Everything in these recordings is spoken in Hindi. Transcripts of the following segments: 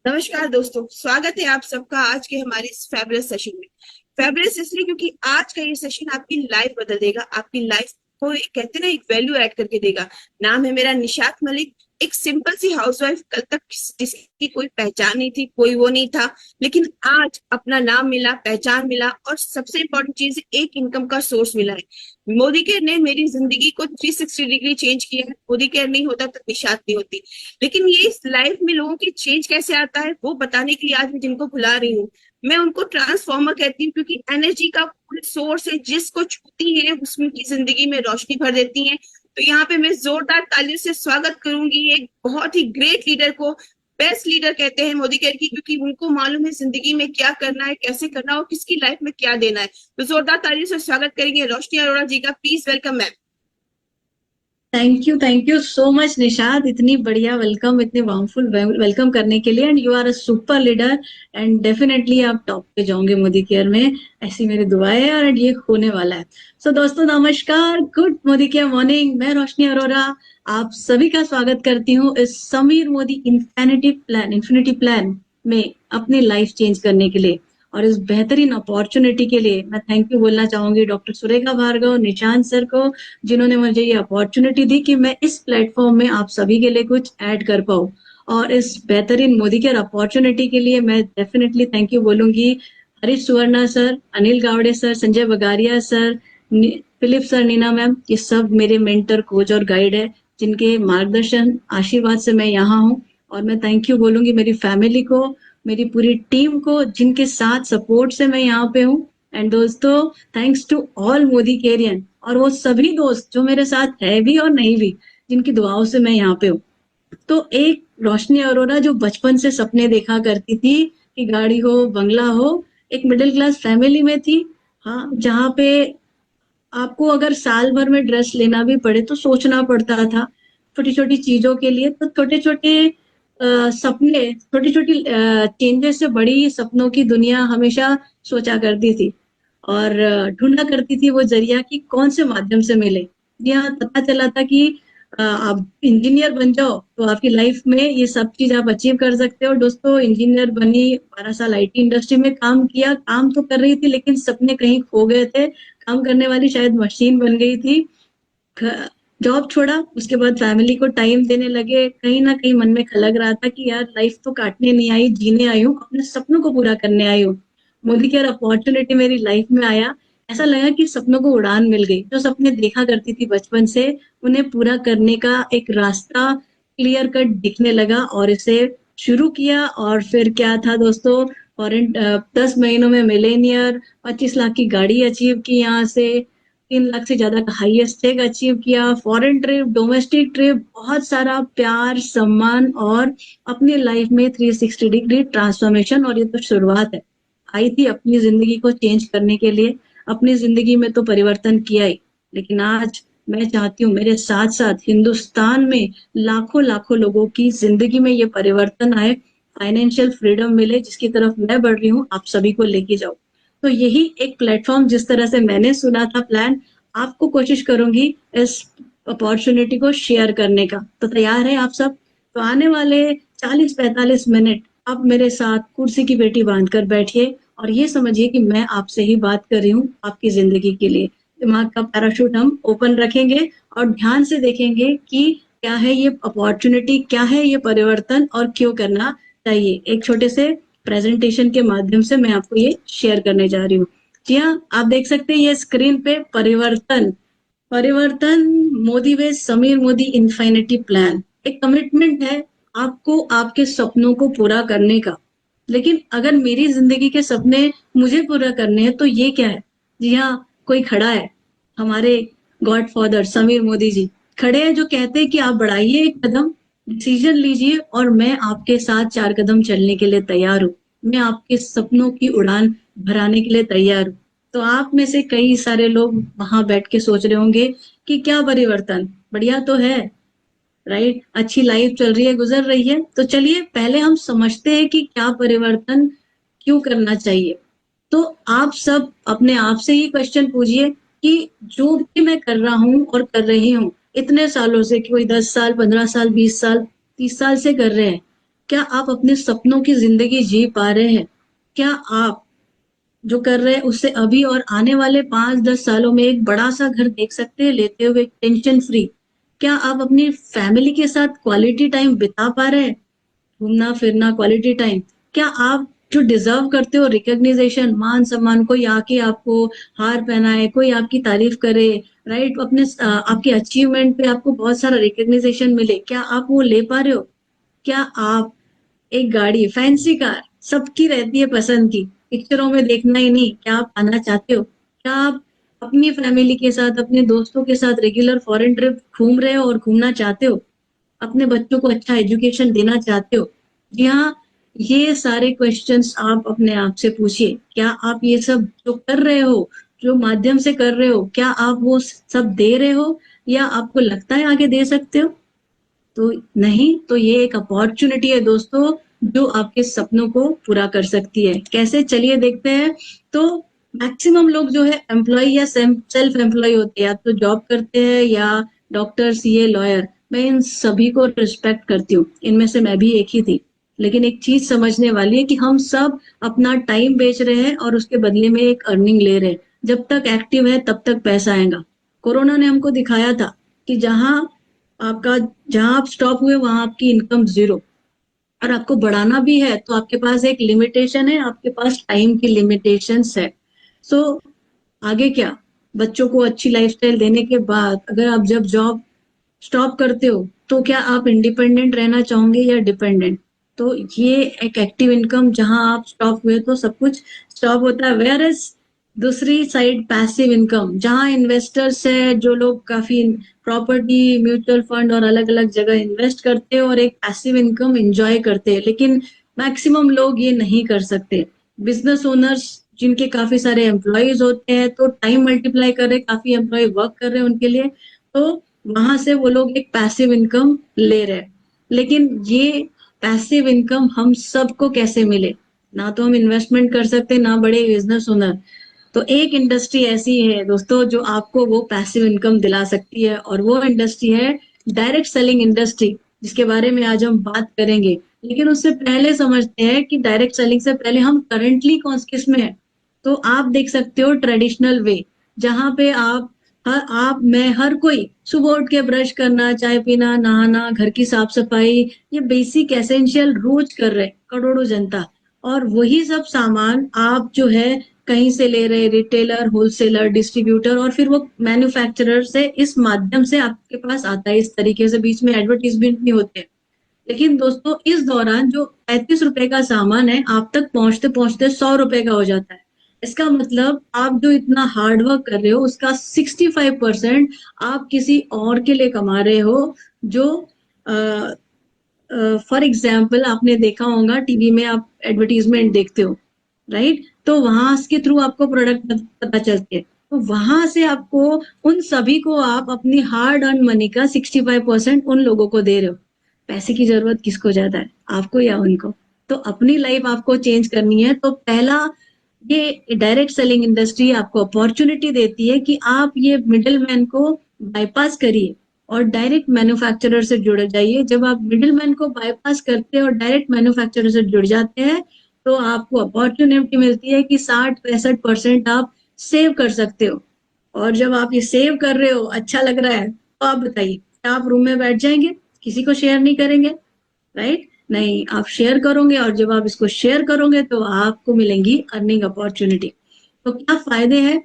नमस्कार दोस्तों, स्वागत है आप सबका आज के हमारे इस फेवरेट सेशन में। फेवरेट इसलिए क्योंकि आज का ये सेशन आपकी लाइफ बदल देगा, आपकी लाइफ को कहते हैं ना एक वैल्यू ऐड करके देगा। नाम है मेरा निशात मलिक। एक सिंपल सी हाउसवाइफ, कल तक जिसकी कोई पहचान नहीं थी, कोई वो नहीं था, लेकिन आज अपना नाम मिला, पहचान मिला और सबसे इंपॉर्टेंट चीज एक इनकम का सोर्स मिला है। मोदी केयर ने मेरी जिंदगी को 360 डिग्री चेंज किया है। मोदी केयर नहीं होता तो निशात नहीं होती। लेकिन ये इस लाइफ में लोगों की चेंज कैसे आता है वो बताने के लिए आज मैं जिनको बुला रही हूँ, मैं उनको ट्रांसफॉर्मर कहती हूँ, क्योंकि एनर्जी का सोर्स है, जिसको छूती है उसमें की जिंदगी में रोशनी भर देती है। तो यहाँ पे मैं जोरदार तालियों से स्वागत करूंगी एक बहुत ही ग्रेट लीडर को। बेस्ट लीडर कहते हैं मोदी केयर की, क्योंकि उनको मालूम है जिंदगी में क्या करना है, कैसे करना है और किसकी लाइफ में क्या देना है। तो जोरदार तालियों से स्वागत करेंगे रोशनी अरोड़ा जी का। Please welcome ma'am. Thank you so much Nishad, इतनी बढ़िया वेलकम, इतने वार्मफुल वेलकम करने के लिए। And you are a super leader and definitely आप टॉप पे जाओगे मोदी केयर में, ऐसी मेरी दुआ है और ये होने वाला है। सो दोस्तों नमस्कार, गुड मोदी केयर मॉर्निंग। मैं रोशनी अरोरा आप सभी का स्वागत करती हूँ इस समीर मोदी इन्फिनिटी प्लान में अपनी लाइफ चेंज करने के लिए। और इस बेहतरीन अपॉर्चुनिटी के लिए मैं थैंक यू बोलना चाहूंगी डॉक्टर सुरेखा भार्गव, निशांत सर को, जिन्होंने मुझे ये अपॉर्चुनिटी दी कि मैं इस प्लेटफॉर्म में आप सभी के लिए कुछ ऐड कर पाऊँ। और इस बेहतरीन मोदी केयर अपॉर्चुनिटी के लिए मैं डेफिनेटली थैंक यू बोलूंगी Harish Suvarna sir, Anil Gawade sir, Sanjay Bagaria sir, Philip sir, Neena ma'am, ये सब मेरे मेंटर, कोच और गाइड है, जिनके मार्गदर्शन आशीर्वाद से मैं यहाँ हूँ। और मैं थैंक यू बोलूंगी मेरी फैमिली को, मेरी पूरी टीम को, जिनके साथ सपोर्ट से मैं यहाँ पे हूँ। एंड दोस्तों, थैंक्स टू ऑल मोदी केरियन और वो सभी दोस्त जो मेरे साथ है भी और नहीं भी, जिनकी दुआओं से मैं यहाँ पे हूँ। तो एक रोशनी अरोरा जो बचपन से सपने देखा करती थी कि गाड़ी हो, बंगला हो, एक मिडिल क्लास फैमिली में थी। हाँ, जहाँ पे आपको अगर साल भर में ड्रेस लेना भी पड़े तो सोचना पड़ता था छोटी छोटी चीजों के लिए। तो छोटे छोटे सपने, छोटी छोटी चेंजेस से बड़ी सपनों की दुनिया हमेशा सोचा करती थी और ढूंढा करती थी वो जरिया कि कौन से माध्यम से मिले। यहाँ पता चला था कि आप इंजीनियर बन जाओ तो आपकी लाइफ में ये सब चीज आप अचीव कर सकते हो। दोस्तों, इंजीनियर बनी, 12 साल आईटी इंडस्ट्री में काम किया, काम तो कर रही थी लेकिन सपने कहीं खो गए थे। काम करने वाली शायद मशीन बन गई थी। जॉब छोड़ा, उसके बाद फैमिली को टाइम देने लगे। कहीं ना कहीं मन में खलग रहा था कि यार लाइफ तो काटने नहीं आई, जीने आई हूँ, अपने सपनों को पूरा करने आई हूँ। मोदी केयर अपॉर्चुनिटी मेरी लाइफ में आया, ऐसा लगा कि सपनों को उड़ान मिल गई। जो सपने देखा करती थी बचपन से, उन्हें पूरा करने का एक रास्ता क्लियर कट दिखने लगा और इसे शुरू किया। और फिर क्या था दोस्तों, फॉरेन 10 महीनों में मिलेनियर, 25 लाख की गाड़ी अचीव की, यहाँ से 3 लाख से ज्यादा का हाईएस्ट चेक अचीव किया, फॉरेन ट्रिप, डोमेस्टिक ट्रिप, बहुत सारा प्यार, सम्मान और अपनी लाइफ में 360 डिग्री ट्रांसफॉर्मेशन। और ये तो शुरुआत है। आई थी अपनी जिंदगी को चेंज करने के लिए, अपनी जिंदगी में तो परिवर्तन किया ही, लेकिन आज मैं चाहती हूँ मेरे साथ साथ हिंदुस्तान में लाखों लाखों लोगों की जिंदगी में ये परिवर्तन आए, फाइनेंशियल फ्रीडम मिले, जिसकी तरफ मैं बढ़ रही हूँ, आप सभी को लेके जाऊं। तो यही एक प्लेटफॉर्म, जिस तरह से मैंने सुना था प्लान, आपको कोशिश करूंगी इस अपॉर्चुनिटी को शेयर करने का। तो तैयार है आप सब? तो आने वाले 40-45 मिनट आप मेरे साथ कुर्सी की पेटी बांधकर बैठिए और ये समझिए कि मैं आपसे ही बात कर रही हूँ आपकी जिंदगी के लिए। दिमाग का पैराशूट हम ओपन रखेंगे और ध्यान से देखेंगे कि क्या है ये अपॉर्चुनिटी, क्या है ये परिवर्तन और क्यों करना चाहिए। एक छोटे से प्रेजेंटेशन के माध्यम से मैं आपको ये शेयर करने जा रही हूँ। जी हाँ, आप देख सकते हैं ये स्क्रीन पे परिवर्तन। परिवर्तन, मोदी वे समीर मोदी इन्फिनिटी प्लान एक कमिटमेंट है आपको आपके सपनों को पूरा करने का। लेकिन अगर मेरी जिंदगी के सपने मुझे पूरा करने हैं तो ये क्या है? जी हाँ, कोई खड़ा है, हमारे गॉड फादर समीर मोदी जी खड़े हैं, जो कहते हैं कि आप बढ़ाइए एक कदम, डिसीजन लीजिए और मैं आपके साथ 4 कदम चलने के लिए तैयार हूँ। मैं आपके सपनों की उड़ान भराने के लिए तैयार हूँ। तो आप में से कई सारे लोग वहां बैठ के सोच रहे होंगे कि क्या परिवर्तन, बढ़िया तो है, राइट, अच्छी लाइफ चल रही है, गुजर रही है। तो चलिए पहले हम समझते हैं कि क्या परिवर्तन क्यों करना चाहिए। तो आप सब अपने आप से ही क्वेश्चन पूछिए कि जो भी मैं कर रहा हूँ और कर रही हूँ इतने सालों से, कि कोई 10 साल, 15 साल, 20 साल, 30 साल से कर रहे हैं, क्या आप अपने सपनों की जिंदगी जी पा रहे हैं? क्या आप जो कर रहे हैं उससे अभी और आने वाले 5-10 सालों में एक बड़ा सा घर देख सकते हैं लेते हुए, टेंशन फ्री? क्या आप अपनी फैमिली के साथ क्वालिटी टाइम बिता पा रहे हैं? घूमना फिरना, क्वालिटी टाइम। क्या आप जो डिजर्व करते हो रिकग्निजेशन, मान सम्मान, कोई आके आपको हार पहनाए, कोई आपकी तारीफ करे, राइट, अपने आपके अचीवमेंट पे आपको बहुत सारा रिकग्निजेशन मिले, क्या आप वो ले पा रहे हो? क्या आप एक गाड़ी, फैंसी कार, सबकी रहती है पसंद की, पिक्चरों में देखना ही नहीं, क्या आप आना चाहते हो? क्या आप अपनी फैमिली के साथ, अपने दोस्तों के साथ रेगुलर फॉरेन ट्रिप घूम रहे हो और घूमना चाहते हो? अपने बच्चों को अच्छा एजुकेशन देना चाहते हो? जी हाँ, ये सारे क्वेश्चंस आप अपने आप से पूछिए। क्या आप ये सब जो कर रहे हो, जो माध्यम से कर रहे हो, क्या आप वो सब दे रहे हो, या आपको लगता है आगे दे सकते हो? तो नहीं, तो ये एक अपॉर्चुनिटी है दोस्तों, जो आपके सपनों को पूरा कर सकती है। कैसे, चलिए देखते हैं। तो मैक्सिमम लोग जो है एम्प्लॉय या सेल्फ एम्प्लॉय होते हैं, या तो जॉब करते हैं या डॉक्टर, सीए, लॉयर। मैं इन सभी को रिस्पेक्ट करती हूँ, इनमें से मैं भी एक ही थी। लेकिन एक चीज समझने वाली है कि हम सब अपना टाइम बेच रहे हैं और उसके बदले में एक अर्निंग ले रहे हैं। जब तक एक्टिव है तब तक पैसा आएगा। कोरोना ने हमको दिखाया था कि आपका जहां आप स्टॉप हुए वहां आपकी इनकम जीरो, और आपको बढ़ाना भी है तो आपके पास एक लिमिटेशन है, आपके पास टाइम की लिमिटेशंस है। सो आगे क्या, बच्चों को अच्छी लाइफस्टाइल देने के बाद अगर आप जब जॉब स्टॉप करते हो तो क्या आप इंडिपेंडेंट रहना चाहोगे या डिपेंडेंट? तो ये एक एक्टिव इनकम, जहां आप स्टॉप हुए तो सब कुछ स्टॉप होता है। वेयर इज दूसरी साइड पैसिव इनकम, जहां इन्वेस्टर्स है, जो लोग काफी प्रॉपर्टी, म्यूचुअल फंड और अलग अलग जगह इन्वेस्ट करते हैं और एक पैसिव इनकम एंजॉय करते हैं। लेकिन मैक्सिमम लोग ये नहीं कर सकते। बिजनेस ओनर्स जिनके काफी सारे एम्प्लॉयज होते हैं, तो टाइम मल्टीप्लाई कर रहे, काफी एम्प्लॉय वर्क कर रहे हैं उनके लिए, तो वहां से वो लोग एक पैसिव इनकम ले रहे हैं। लेकिन ये पैसिव इनकम हम सबको कैसे मिले? ना तो हम इन्वेस्टमेंट कर सकते, ना बड़े बिजनेस ओनर। तो एक इंडस्ट्री ऐसी है दोस्तों जो आपको वो पैसिव इनकम दिला सकती है, और वो इंडस्ट्री है डायरेक्ट सेलिंग इंडस्ट्री, जिसके बारे में आज हम बात करेंगे। लेकिन उससे पहले समझते हैं कि डायरेक्ट सेलिंग से पहले हम करंटली कौन किस में है। तो आप देख सकते हो ट्रेडिशनल वे, जहां पे मैं हर कोई सुबह उठ के ब्रश करना, चाय पीना, नहाना, घर की साफ सफाई, ये बेसिक एसेंशियल रोज कर रहे करोड़ों जनता। और वही सब सामान आप जो है कहीं से ले रहे, रिटेलर, होलसेलर, डिस्ट्रीब्यूटर, और फिर वो मैन्युफैक्चरर से, इस माध्यम से आपके पास आता है। इस तरीके से बीच में एडवर्टीजमेंट भी होते हैं। लेकिन दोस्तों इस दौरान जो 35 रुपए का सामान है, आप तक पहुंचते पहुंचते 100 रुपए का हो जाता है। इसका मतलब आप जो इतना हार्ड वर्क कर रहे हो उसका 65% आप किसी और के लिए कमा रहे हो। जो फॉर एग्जाम्पल आपने देखा होगा, टीवी में आप एडवर्टीजमेंट देखते हो, राइट, तो वहां के थ्रू आपको प्रोडक्ट पता चलती है। तो वहां से आपको, उन सभी को आप अपनी हार्ड अर्न मनी का 65% उन लोगों को दे रहे हो। पैसे की जरूरत किसको ज्यादा है, आपको या उनको? तो अपनी लाइफ आपको चेंज करनी है, तो पहला, ये डायरेक्ट सेलिंग इंडस्ट्री आपको अपॉर्चुनिटी देती है कि आप ये मिडिल मैन को बाईपास करिए और डायरेक्ट मैन्युफैक्चरर से जुड़ जाइए। जब आप मिडिल मैन को बाईपास करते हैं और डायरेक्ट मैन्युफैक्चरर से जुड़ जाते हैं, तो आपको अपॉर्चुनिटी मिलती है कि 60-65% आप सेव कर सकते हो। और जब आप ये सेव कर रहे हो, अच्छा लग रहा है, तो आप बताइए, क्या आप रूम में बैठ जाएंगे, किसी को शेयर नहीं करेंगे? राइट, नहीं, आप शेयर करोगे, और जब आप इसको शेयर करोगे तो आपको मिलेंगी अर्निंग अपॉर्चुनिटी। तो क्या फायदे हैं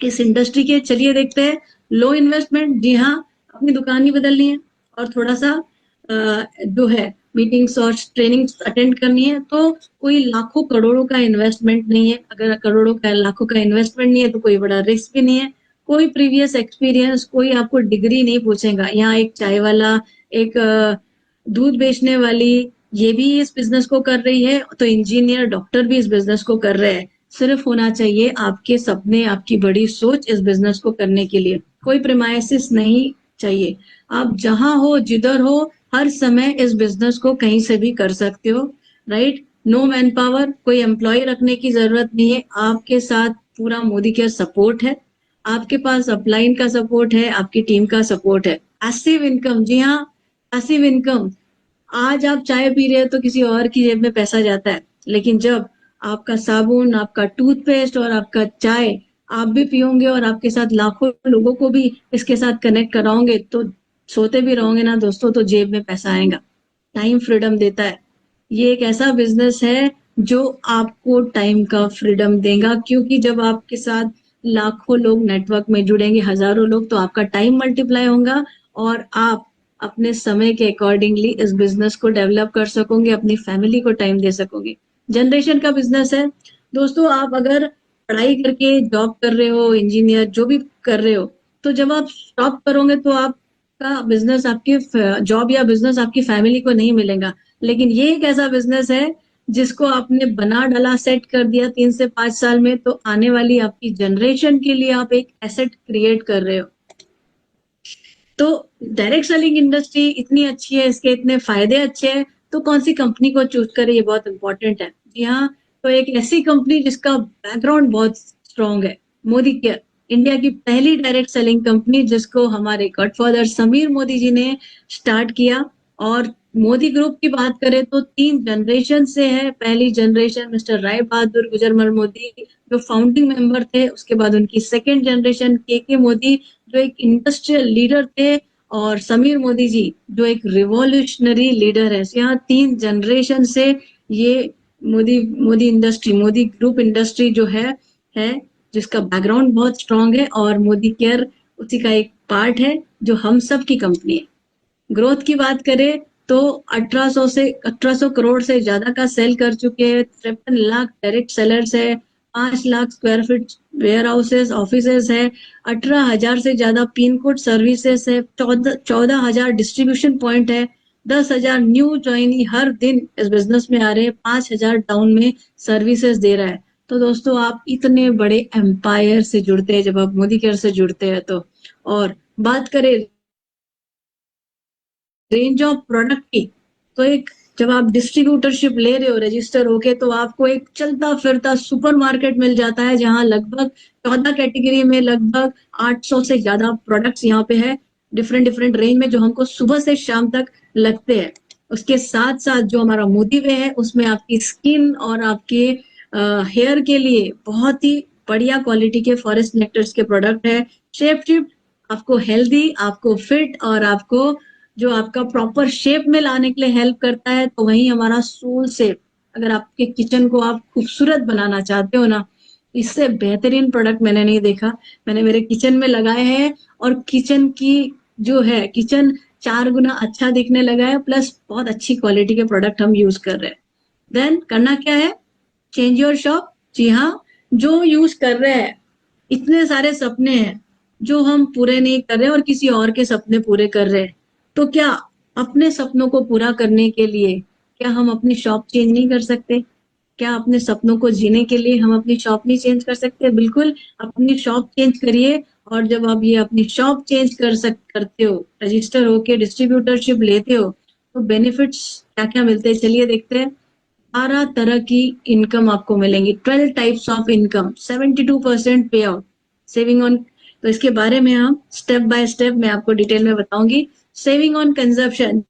इस इंडस्ट्री के, चलिए देखते हैं। लो इन्वेस्टमेंट, जी हाँ, अपनी दुकान ही बदलनी है और थोड़ा सा जो है मीटिंग्स और ट्रेनिंग्स अटेंड करनी है, तो कोई लाखों करोड़ों का इन्वेस्टमेंट नहीं है। अगर करोड़ों का, लाखों का इन्वेस्टमेंट नहीं है तो कोई बड़ा रिस्क भी नहीं है। कोई प्रीवियस एक्सपीरियंस, कोई आपको डिग्री नहीं पूछेगा। यहाँ एक चाय वाला, एक दूध बेचने वाली, ये भी इस बिजनेस को कर रही है, तो इंजीनियर, डॉक्टर भी इस बिजनेस को कर रहे हैं। सिर्फ होना चाहिए आपके सपने, आपकी बड़ी सोच इस बिजनेस को करने के लिए। कोई प्रेमाइसिस नहीं चाहिए। आप जहां हो, जिधर हो, हर समय इस बिजनेस को कहीं से भी कर सकते हो। राइट, नो मैन पावर, कोई एम्प्लॉय रखने की जरूरत नहीं है। आपके साथ पूरा मोदी केयर सपोर्ट है, आपके पास अपलाइन का सपोर्ट है, आपकी टीम का सपोर्ट है। पैसिव इनकम, जी हाँ, पैसिव इनकम, आज आप चाय पी रहे हो तो किसी और की जेब में पैसा जाता है, लेकिन जब आपका साबुन, आपका टूथपेस्ट और आपका चाय आप भी पियोगे और आपके साथ लाखों लोगों को भी इसके साथ कनेक्ट कराओगे, तो सोते भी रहोगे ना दोस्तों, तो जेब में पैसा आएगा। टाइम फ्रीडम देता है। ये एक ऐसा बिजनेस है जो आपको टाइम का फ्रीडम देगा, क्योंकि जब आपके साथ लाखों लोग नेटवर्क में जुड़ेंगे, हजारों लोग, तो आपका टाइम मल्टीप्लाई होगा और आप अपने समय के अकॉर्डिंगली इस बिजनेस को डेवलप कर सकोगे, अपनी फैमिली को टाइम दे सकोगे। जनरेशन का बिजनेस है दोस्तों। आप अगर पढ़ाई करके जॉब कर रहे हो, इंजीनियर जो भी कर रहे हो, तो जब आप स्टॉप करोगे तो आपका बिजनेस, आपके जॉब या बिजनेस आपकी फैमिली को नहीं मिलेगा। लेकिन ये एक ऐसा बिजनेस है जिसको आपने बना डाला, सेट कर दिया 3 से 5 साल में, तो आने वाली आपकी जनरेशन के लिए आप एक एसेट क्रिएट कर रहे हो। तो डायरेक्ट सेलिंग इंडस्ट्री इतनी अच्छी है, इसके इतने फायदे अच्छे हैं, तो कौन सी कंपनी को चूज करें, ये बहुत इंपॉर्टेंट है। जी हाँ, तो एक ऐसी कंपनी जिसका बैकग्राउंड बहुत स्ट्रॉन्ग है, मोदी केयर, इंडिया की पहली डायरेक्ट सेलिंग कंपनी, जिसको हमारे गॉडफादर समीर मोदी जी ने स्टार्ट किया। और मोदी ग्रुप की बात करें तो 3 जनरेशन से है। पहली जनरेशन मिस्टर राय बहादुर गुजरमल मोदी जो फाउंडिंग मेंबर थे, उसके बाद उनकी सेकेंड जनरेशन के मोदी जो एक इंडस्ट्रियल लीडर थे, और समीर मोदी जी जो एक रिवॉल्यूशनरी लीडर है। यहाँ 3 जनरेशन से ये Modi Modi industry, Modi group industry जो है जिसका बैकग्राउंड बहुत स्ट्रांग है, और मोदी केयर उसी का एक पार्ट है जो हम सब की कंपनी है। ग्रोथ की बात करें तो 1800 करोड़ से ज्यादा का सेल कर चुके हैं। 53 लाख डायरेक्ट सेलर्स है, 5 lakh square feet warehouses, offices है, 18,000 से ज्यादा पिन कोड सर्विसेज है, 14,000 डिस्ट्रीब्यूशन पॉइंट है, 10,000 न्यू ज्वाइनी हर दिन इस बिजनेस में आ रहे हैं, 5,000 टाउन में सर्विसेज दे रहा है। तो दोस्तों, आप इतने बड़े एम्पायर से जुड़ते हैं जब आप मोदी केयर से जुड़ते हैं तो। और बात करें रेंज ऑफ प्रोडक्ट की, तो एक जब आप डिस्ट्रीब्यूटरशिप ले रहे हो रजिस्टर होके, तो आपको एक चलता फिरता सुपरमार्केट मिल जाता है, जहां लगभग 14 कैटेगरी में लगभग 800 से ज्यादा प्रोडक्ट्स यहाँ पे है, डिफरेंट डिफरेंट रेंज में, जो हमको सुबह से शाम तक लगते हैं। उसके साथ साथ जो हमारा मोदी वे है, उसमें आपकी स्किन और आपके हेयर के लिए बहुत ही बढ़िया क्वालिटी के फॉरेस्ट नेक्टर्स के प्रोडक्ट है। शेप शिफ्ट आपको हेल्दी, आपको फिट और आपको जो आपका प्रॉपर शेप में लाने के लिए हेल्प करता है। तो वही हमारा सोल शेप, अगर आपके किचन को आप खूबसूरत बनाना चाहते हो ना, इससे बेहतरीन प्रोडक्ट मैंने नहीं देखा। मैंने मेरे किचन में लगाए हैं, और किचन की जो है, किचन 4 गुना अच्छा दिखने लगा है, प्लस बहुत अच्छी क्वालिटी के प्रोडक्ट हम यूज कर रहे हैं। देन करना क्या है, चेंज योर शॉप। जी हाँ, जो यूज कर रहे हैं, इतने सारे सपने हैं जो हम पूरे नहीं कर रहे और किसी और के सपने पूरे कर रहे हैं। तो क्या अपने सपनों को पूरा करने के लिए क्या हम अपनी शॉप चेंज नहीं कर सकते? क्या अपने सपनों को जीने के लिए हम अपनी शॉप नहीं चेंज कर सकते? बिल्कुल, अपनी शॉप चेंज करिए। और जब आप ये अपनी शॉप चेंज करते हो, रजिस्टर होके डिस्ट्रीब्यूटरशिप लेते हो, तो बेनिफिट्स क्या क्या मिलते हैं, चलिए देखते हैं। 12 तरह की इनकम आपको मिलेंगी, 12 टाइप्स ऑफ इनकम, 72% पे आउट, सेविंग ऑन। तो इसके बारे में हम स्टेप बाय स्टेप मैं आपको डिटेल में बताऊंगी। सेविंग ऑन कंजप्शन,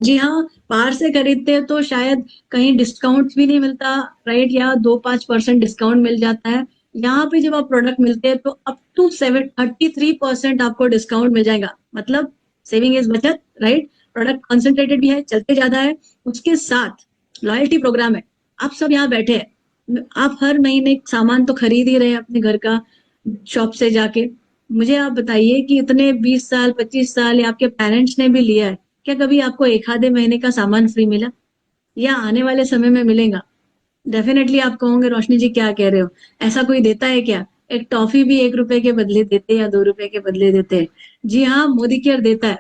जी हाँ, बाहर से खरीदते हैं तो शायद कहीं डिस्काउंट भी नहीं मिलता, राइट, या 2-5% डिस्काउंट मिल जाता है। यहाँ पे जब आप प्रोडक्ट मिलते हैं तो अप टू 33% आपको डिस्काउंट मिल जाएगा। मतलब सेविंग इज बचत, राइट। प्रोडक्ट कॉन्सेंट्रेटेड भी है, चलते ज्यादा है। उसके साथ लॉयल्टी प्रोग्राम है। आप सब यहाँ बैठे हैं, आप हर महीने सामान तो खरीद ही रहे हैं अपने घर का शॉप से जाके। मुझे आप बताइए कि इतने 20 साल 25 साल या आपके पेरेंट्स ने भी लिया है, क्या कभी आपको एक आधे महीने का सामान फ्री मिला, या आने वाले समय में मिलेगा? डेफिनेटली आप कहोगे रोशनी जी क्या कह रहे हो, ऐसा कोई देता है क्या? एक टॉफी भी 1 रुपए के बदले देते हैं या 2 रुपए के बदले देते हैं। जी हाँ, मोदी केयर देता है।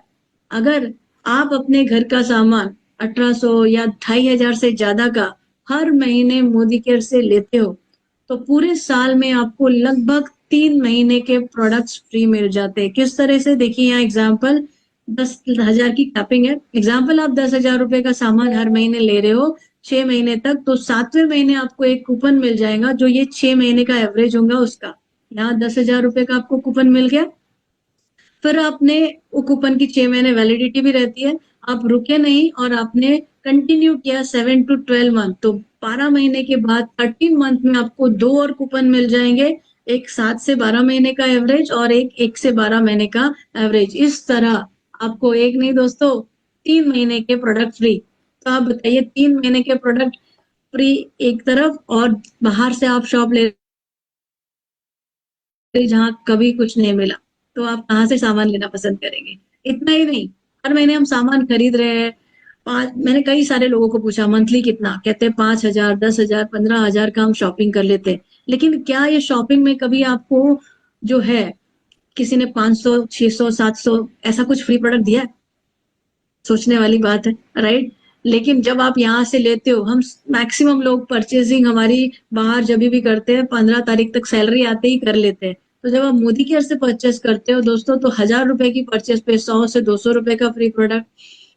अगर आप अपने घर का सामान 1800 या 2,500 से ज्यादा का हर महीने मोदी केयर से लेते हो, तो पूरे साल में आपको लगभग 3 महीने के प्रोडक्ट्स फ्री मिल जाते हैं। किस तरह से, देखिए यहाँ एग्जाम्पल, 10,000 की कैपिंग है। एग्जाम्पल, आप 10,000 रुपए का सामान हर महीने ले रहे हो 6 महीने तक, तो 7वें महीने आपको एक कूपन मिल जाएगा जो ये 6 महीने का एवरेज होगा उसका। यहाँ 10,000 रुपए का आपको कूपन मिल गया। फिर आपने वो कूपन की 6 महीने वैलिडिटी भी रहती है। आप रुके नहीं और आपने कंटिन्यू किया 7 to 12 मंथ, तो 12 महीने के बाद 13 मंथ में आपको 2 और कूपन मिल जाएंगे, एक 7 से 12 महीने का एवरेज और एक 1 से 12 महीने का एवरेज। इस तरह आपको एक नहीं दोस्तों 3 महीने के प्रोडक्ट फ्री। तो आप बताइए 3 महीने के प्रोडक्ट फ्री एक तरफ, और बाहर से आप शॉप ले जहाँ कभी कुछ नहीं मिला, तो आप कहाँ से सामान लेना पसंद करेंगे? इतना ही नहीं, हर महीने हम सामान खरीद रहे हैं। पाँच मैंने कई सारे लोगों को पूछा मंथली कितना, कहते हैं 5,000, 10,000, 15,000 का हम शॉपिंग कर लेते हैं। लेकिन क्या ये शॉपिंग में कभी आपको जो है, किसी ने 500, 600, 700 ऐसा कुछ फ्री प्रोडक्ट दिया है? सोचने वाली बात है, राइट? लेकिन जब आप यहाँ से लेते हो, हम मैक्सिमम लोग परचेसिंग हमारी बाहर जब भी करते हैं 15 तारीख तक सैलरी आते ही कर लेते हैं। तो जब आप मोदी केयर से परचेस करते हो दोस्तों, तो 1,000 रुपए की परचेस पे 100 से 200 रुपए का फ्री प्रोडक्ट,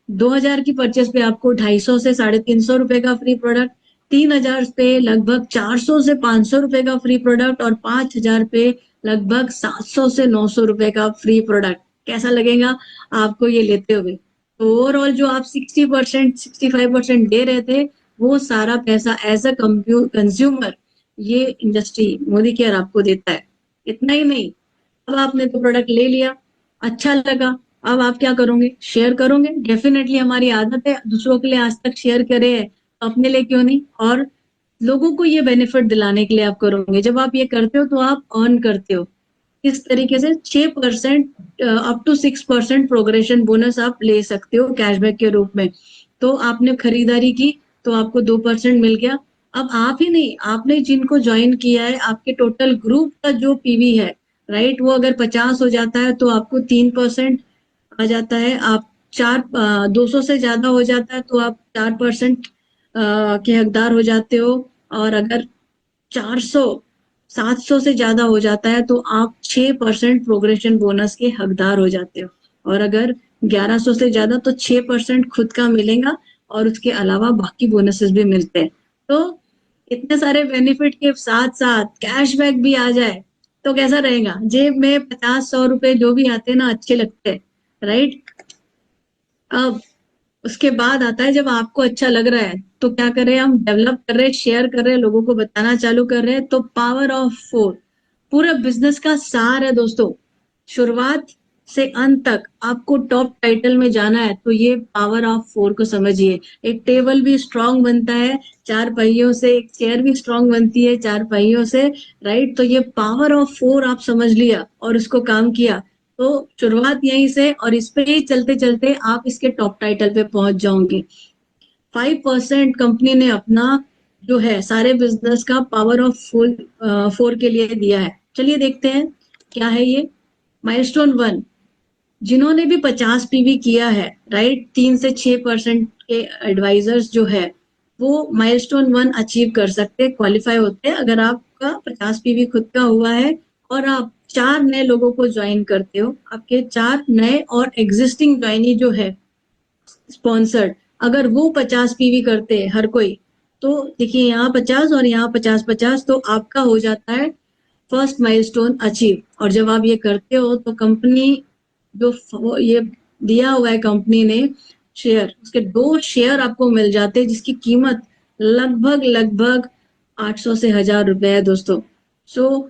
2,000 की परचेस पे आपको 250 से 350 रुपए का फ्री प्रोडक्ट, 3,000 पे लगभग 400 से 500 रुपए का फ्री प्रोडक्ट, और 5,000 पे लगभग 700 से 900 रुपए का फ्री प्रोडक्ट। कैसा लगेगा आपको ये लेते हुए? तो ओवरऑल जो आप 60%, 65% दे रहे थे, वो सारा पैसा एज अ कंज्यूमर ये इंडस्ट्री मोदी केयर आपको देता है। इतना ही नहीं, अब आपने तो प्रोडक्ट ले लिया, अच्छा लगा, अब आप क्या करोगे? शेयर करोगे। डेफिनेटली हमारी आदत है, दूसरों के लिए आज तक शेयर करे है, तो अपने लिए क्यों नहीं? और लोगों को ये बेनिफिट दिलाने के लिए आप करोगे। जब आप ये करते हो तो आप अर्न करते हो। इस तरीके से 6% अप टू 6% प्रोग्रेशन बोनस आप ले सकते हो कैशबैक के रूप में। तो आपने खरीदारी की तो आपको 2% मिल गया। अब आप ही नहीं, आपने जिनको ज्वाइन किया है, आपके टोटल ग्रुप का जो पीवी है, राइट, वो अगर 50 हो जाता है तो आपको 3% आ जाता है। आप 200 से ज्यादा हो जाता है तो आप 4% के हकदार हो जाते हो। और अगर 400, 700 से ज्यादा हो जाता है तो आप 6% प्रोग्रेशन बोनस के हकदार हो जाते हो। और अगर 1100 से ज्यादा तो 6% खुद का मिलेगा, और उसके अलावा बाकी बोनसेस भी मिलते हैं। तो इतने सारे बेनिफिट के साथ साथ कैशबैक भी आ जाए तो कैसा रहेगा? जेब में 50-100 रुपए जो भी आते हैं ना, अच्छे लगते हैं, राइट? अब उसके बाद आता है जब आपको अच्छा लग रहा है तो क्या कर रहे हैं? हम डेवलप कर रहे हैं, शेयर कर रहे हैं, लोगों को बताना चालू कर रहे हैं। तो पावर ऑफ 4 पूरा बिजनेस का सार है दोस्तों। शुरुआत से अंत तक आपको टॉप टाइटल में जाना है तो ये पावर ऑफ 4 को समझिए। एक टेबल भी स्ट्रांग बनता है 4 पहियों से, एक चेयर भी स्ट्रांग बनती है 4 पहियों से, राइट? तो ये पावर ऑफ 4 आप समझ लिया और उसको काम किया, तो शुरुआत यहीं से, और इस पे ही चलते चलते आप इसके टॉप टाइटल पे पहुंच जाओगे। 5% कंपनी ने अपना जो है सारे बिजनेस का पावर ऑफ 4 के लिए दिया है। चलिए देखते हैं क्या है ये। माइलस्टोन 1, जिन्होंने भी 50 पीवी किया है, राइट, 3 से 6% के एडवाइजर्स जो है वो माइलस्टोन 1 अचीव कर सकते हैं, क्वालिफाई होते हैं। अगर आपका 50 पीवी खुद का हुआ है और आप 4 नए लोगों को ज्वाइन करते हो, आपके 4 नए और एग्जिस्टिंग ज्वाइनी जो है स्पॉन्सर्ड, अगर वो 50 पीवी करते हैं हर कोई, तो देखिए यहाँ 50 और यहाँ 50-50, तो आपका हो जाता है फर्स्ट माइलस्टोन अचीव। और जब आप ये करते हो तो कंपनी जो ये दिया हुआ है कंपनी ने शेयर, उसके 2 शेयर आपको मिल जाते हैं जिसकी कीमत लगभग लगभग 800 से 1,000 रुपए है दोस्तों। सो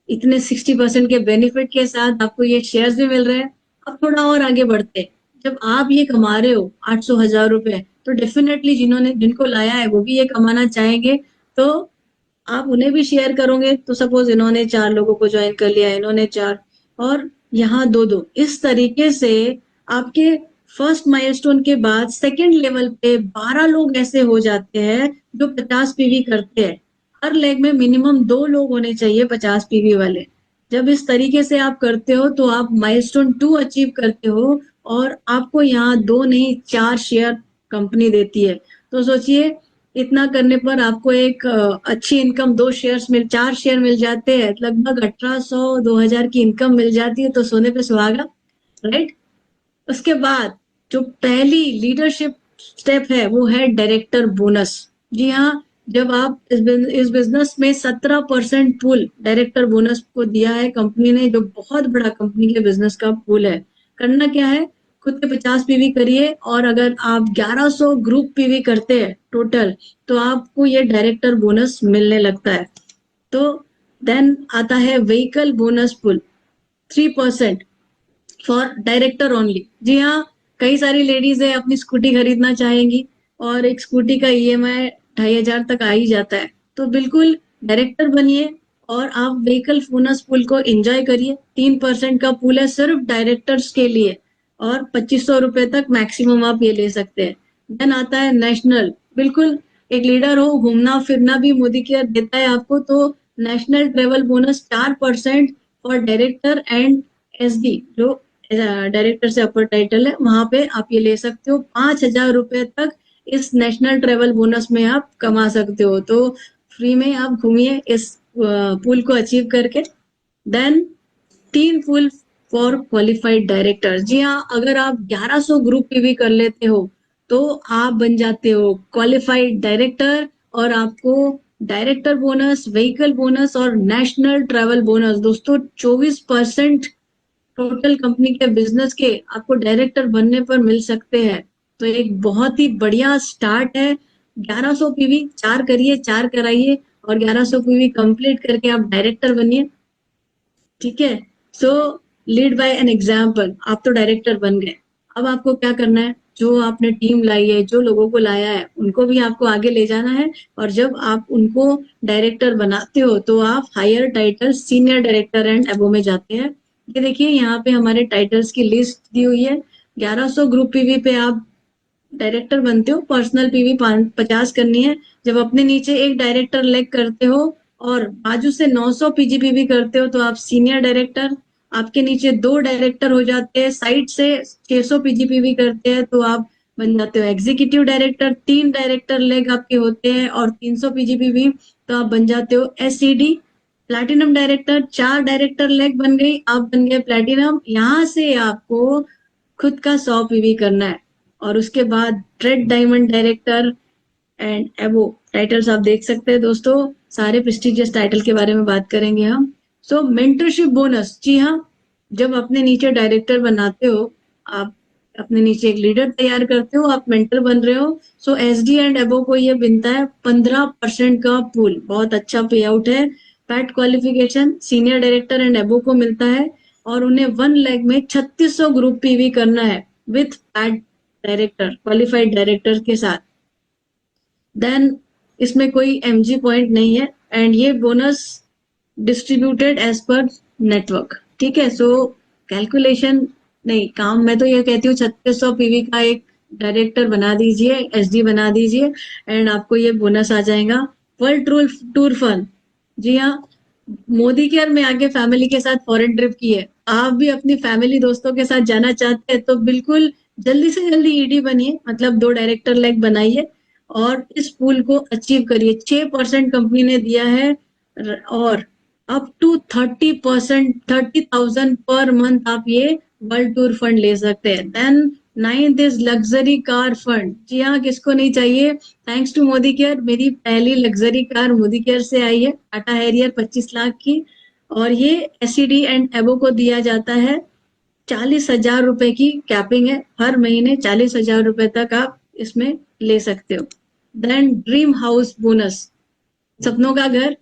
इतने 60% के बेनिफिट के साथ आपको ये शेयर्स भी मिल रहे हैं। अब थोड़ा और आगे बढ़ते हैं, जब आप ये कमा रहे हो 800, 1,000 रुपए, तो डेफिनेटली जिनको लाया है वो भी ये कमाना चाहेंगे, तो आप उन्हें भी शेयर करोगे। तो सपोज इन्होंने 4 लोगों को ज्वाइन कर लिया, इन्होंने 4, और यहाँ 2-2, इस तरीके से आपके फर्स्ट माइलस्टोन के बाद सेकंड लेवल पे 12 लोग ऐसे हो जाते हैं जो 50 पीवी करते हैं। हर लेग में मिनिमम 2 लोग होने चाहिए 50 पीवी वाले। जब इस तरीके से आप करते हो तो आप माइलस्टोन 2 अचीव करते हो, और आपको यहाँ 2 नहीं 4 शेयर कंपनी देती है। तो सोचिए, इतना करने पर आपको एक अच्छी इनकम 4 शेयर मिल जाते हैं, लगभग 1,800, 2,000 की इनकम मिल जाती है, तो सोने पे सुहागा, राइट? उसके बाद जो पहली लीडरशिप स्टेप है वो है डायरेक्टर बोनस। जी हाँ, जब आप इस बिजनेस में 17% पूल डायरेक्टर बोनस को दिया है कंपनी ने, जो बहुत बड़ा कंपनी के बिजनेस का पूल है। करना क्या है? खुद के 50 पीवी करिए, और अगर आप 1100 ग्रुप पीवी करते हैं टोटल, तो आपको ये डायरेक्टर बोनस मिलने लगता है। तो देन आता है vehicle bonus pool 3% for director only. जी हाँ, कई सारी लेडीज है अपनी स्कूटी खरीदना चाहेंगी, और एक स्कूटी का ईएमआई 2500 तक आ ही जाता है। तो बिल्कुल डायरेक्टर बनिए और आप व्हीकल बोनस पुल को एंजॉय करिए। 3% का पुल है सिर्फ डायरेक्टर्स के लिए, और 2500 रुपए तक मैक्सिमम आप ये ले सकते हैं। देन आता है नेशनल। बिल्कुल एक लीडर हो, घूमना फिरना भी मोदी केयर देता है आपको, तो national travel bonus 4% for director and SD, जो डायरेक्टर से अपर टाइटल है, वहां पे आप ये ले सकते हो। 5000 रुपए तक इस नेशनल ट्रेवल बोनस में आप कमा सकते हो। तो फ्री में आप घूमिए इस पुल को अचीव करके। Then 3 pool for qualified director. जी हाँ, अगर आप 1100 ग्रुप पीवी कर लेते हो तो आप बन जाते हो क्वालिफाइड डायरेक्टर, और आपको डायरेक्टर बोनस, व्हीकल बोनस और नेशनल ट्रैवल बोनस दोस्तों 24% टोटल कंपनी के बिजनेस के आपको डायरेक्टर बनने पर मिल सकते हैं। तो एक बहुत ही बढ़िया स्टार्ट है। 1100 पीवी 4 करिए, 4 कराइए, और 1100 पीवी कंप्लीट करके आप डायरेक्टर बनिए। ठीक है, सो लीड बाय एन एग्जाम्पल। आप तो डायरेक्टर बन गए, अब आपको क्या करना है, जो आपने टीम लाई है, जो लोगों को लाया है, उनको भी आपको आगे ले जाना है। और जब आप उनको डायरेक्टर बनाते हो तो आप higher title senior director and above में जाते हैं। ये देखिए यहाँ पे हमारे टाइटल्स की लिस्ट दी हुई है। 1100 ग्रुप पीवी पे आप डायरेक्टर बनते हो, पर्सनल पीवी 50 करनी है। जब अपने नीचे एक डायरेक्टर लेग करते हो और बाजू से 900 पीजीपीवी करते हो तो आप सीनियर डायरेक्टर। आपके नीचे 2 डायरेक्टर हो जाते हैं, साइड से 600 पीजीपीवी करते हैं तो आप बन जाते हो एग्जीक्यूटिव डायरेक्टर। 3 डायरेक्टर लेग आपके होते हैं और 300 पीजीपीवी, तो आप बन जाते हो SED platinum director. 4 director leg बन गई, आप बन गए प्लैटिनम। यहाँ से आपको खुद का 100 पीवी करना है, और उसके बाद रेड डायमंड डायरेक्टर एंड एबो टाइटल्स आप देख सकते हैं दोस्तों। सारे प्रेस्टिजियस टाइटल के बारे में बात करेंगे हम। सो मेंटरशिप बोनस, जी हाँ, जब अपने नीचे डायरेक्टर बनाते हो, आप अपने नीचे एक लीडर तैयार करते हो, आप मेंटर बन रहे हो। सो एसडी एंड एबो को ये बनता है 15% का पूल, बहुत अच्छा पे आउट है। PAT qualification senior director and एबो को मिलता है, और उन्हें 1 लेग में 3600 ग्रुप पीवी करना है with PAT director, qualified director के साथ। देन इसमें कोई एमजी पॉइंट नहीं है, एंड ये bonus distributed as per network. ठीक है, सो कैलकुलेशन नहीं, काम मैं तो ये कहती हूँ 3600 पीवी का एक डायरेक्टर बना दीजिए, एसडी बना दीजिए, एंड आपको ये बोनस आ जाएगा। वर्ल्ड टूर फन, जी हाँ, मोदी केयर में आगे फैमिली के साथ फॉरेन ट्रिप की है। आप भी अपनी फैमिली दोस्तों के साथ जाना चाहते हैं तो बिल्कुल जल्दी से जल्दी ईडी बनिए, मतलब 2 डायरेक्टर लेग बनाइए और इस पूल को अचीव करिए। 6% कंपनी ने दिया है, और अप टू 30%, 30,000 पर मंथ आप ये वर्ल्ड टूर फंड ले सकते हैं। Then 9th is luxury car fund. जी हाँ, किसको नहीं चाहिए। थैंक्स टू मोदी केयर, मेरी पहली लग्जरी कार मोदी केयर से आई है, टाटा हैरियर 25 लाख की, और ये एसईडी एंड एबो को दिया जाता है। 40,000 रुपए की कैपिंग है, हर महीने 40,000 रुपए तक आप इसमें ले सकते हो। देन ड्रीम हाउस बोनस, सपनों का घर।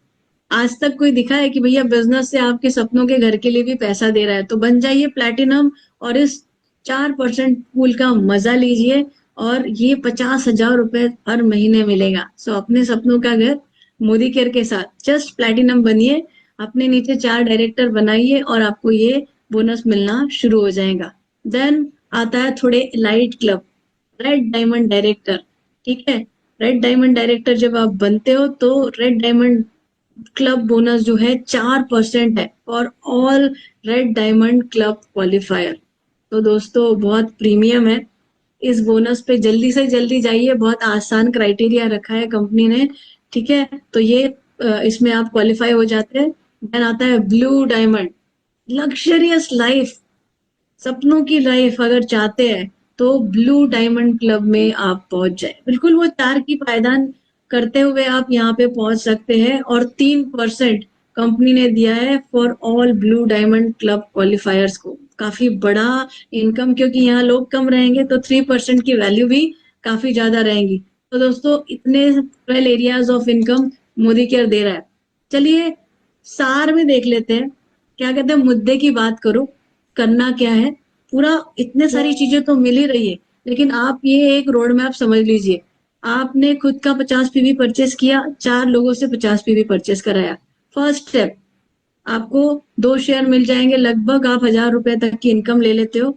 आज तक कोई दिखा है कि भैया बिजनेस से आपके सपनों के घर के लिए भी पैसा दे रहा है? तो बन जाइए प्लैटिनम और इस 4% पूल का मजा लीजिए, और ये 50,000 रुपए हर महीने मिलेगा। सो अपने सपनों का घर मोदी केयर के साथ जस्ट प्लैटिनम बनिए, अपने नीचे 4 डायरेक्टर बनाइए और आपको ये बोनस मिलना शुरू हो जाएगा। देन आता है थोड़े light club, red diamond director. ठीक है, रेड डायमंड डायरेक्टर जब आप बनते हो तो रेड डायमंड क्लब बोनस जो है 4% है for all red diamond club qualifier. तो दोस्तों बहुत प्रीमियम है, इस बोनस पे जल्दी से जल्दी जाइए, बहुत आसान क्राइटेरिया रखा है कंपनी ने। ठीक है, तो ये इसमें आप क्वालिफाई हो जाते हैं। देन आता है ब्लू डायमंड, लग्जरियस लाइफ, सपनों की लाइफ अगर चाहते हैं तो ब्लू डायमंड क्लब में आप पहुंच जाए। बिल्कुल वो 4 की पायदान करते हुए आप यहाँ पे पहुंच सकते हैं, और 3% कंपनी ने दिया है for all blue diamond club क्वालिफायर्स को। काफी बड़ा इनकम, क्योंकि यहाँ लोग कम रहेंगे तो 3% की वैल्यू भी काफी ज्यादा रहेंगी। तो दोस्तों इतने 12 areas of income Modi care दे रहा है। चलिए सार में देख लेते हैं, क्या कहते हैं, मुद्दे की बात करो, करना क्या है पूरा। इतने सारी चीजें तो मिल ही रही है, लेकिन आप ये एक रोड मैप समझ लीजिए। आपने खुद का 50 पीवी परचेस किया, 4 लोगों से 50 पीवी परचेस कराया। फर्स्ट स्टेप, आपको 2 शेयर मिल जाएंगे, लगभग आप 1000 रुपए तक की इनकम ले लेते हो।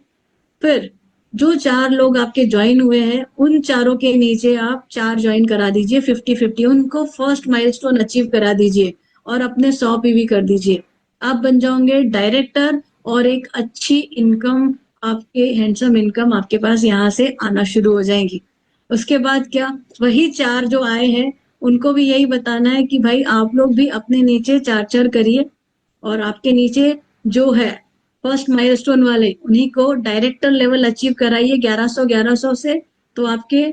फिर जो 4 लोग आपके ज्वाइन हुए हैं, उन चारों के नीचे आप 4 ज्वाइन करा दीजिए 50-50, उनको फर्स्ट माइलस्टोन अचीव करा दीजिए और अपने 100 पीवी कर दीजिए। आप बन जाओगे डायरेक्टर और एक अच्छी इनकम, आपके हैंडसम इनकम आपके पास यहाँ से आना शुरू हो जाएंगी। उसके बाद क्या, वही 4 जो आए हैं उनको भी यही बताना है कि भाई आप लोग भी अपने नीचे 4-4 करिए, और आपके नीचे जो है फर्स्ट माइलस्टोन वाले, उन्हीं को डायरेक्टर लेवल अचीव कराइए 1100 से। तो आपके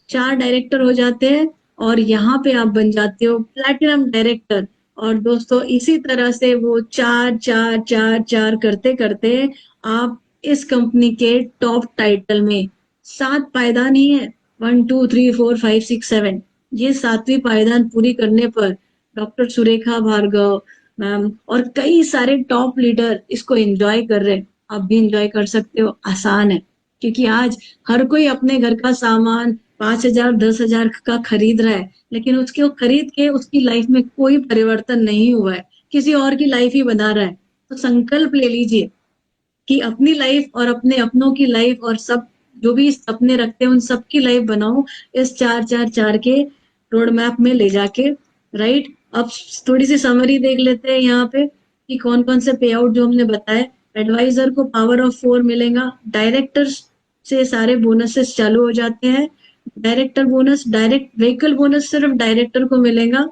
4 डायरेक्टर हो जाते हैं और यहाँ पे आप बन जाते हो प्लैटिनम डायरेक्टर। और दोस्तों इसी तरह से वो 4 4 4 4 करते करते आप इस कंपनी के टॉप टाइटल में, 7 पायदान ही है, 1 2 3 4 5 6 7, ये 7वीं पायदान पूरी करने पर डॉक्टर सुरेखा भार्गव मैम और कई सारे टॉप लीडर इसको एंजॉय कर रहे हैं। आप भी एंजॉय कर सकते हो, आसान है। क्योंकि आज हर कोई अपने घर का सामान 5,000 10,000 का खरीद रहा है, लेकिन उसके खरीद के उसकी लाइफ में कोई परिवर्तन नहीं हुआ है, किसी और की लाइफ ही बना रहा है। तो संकल्प ले लीजिए कि अपनी लाइफ और अपने अपनों की लाइफ और सब जो भी सपने रखते हैं उन सबकी लाइफ बनाओ इस 4 4 4 के रोड मैप में ले जाके, राइट। अब थोड़ी सी समरी देख लेते हैं यहाँ पे कि कौन कौन से पे आउट जो हमने बताए। एडवाइजर को पावर ऑफ 4 मिलेगा, डायरेक्टर से सारे बोनसेस चालू हो जाते हैं। Director bonus, direct vehicle bonus सिर्फ डायरेक्टर को मिलेगा,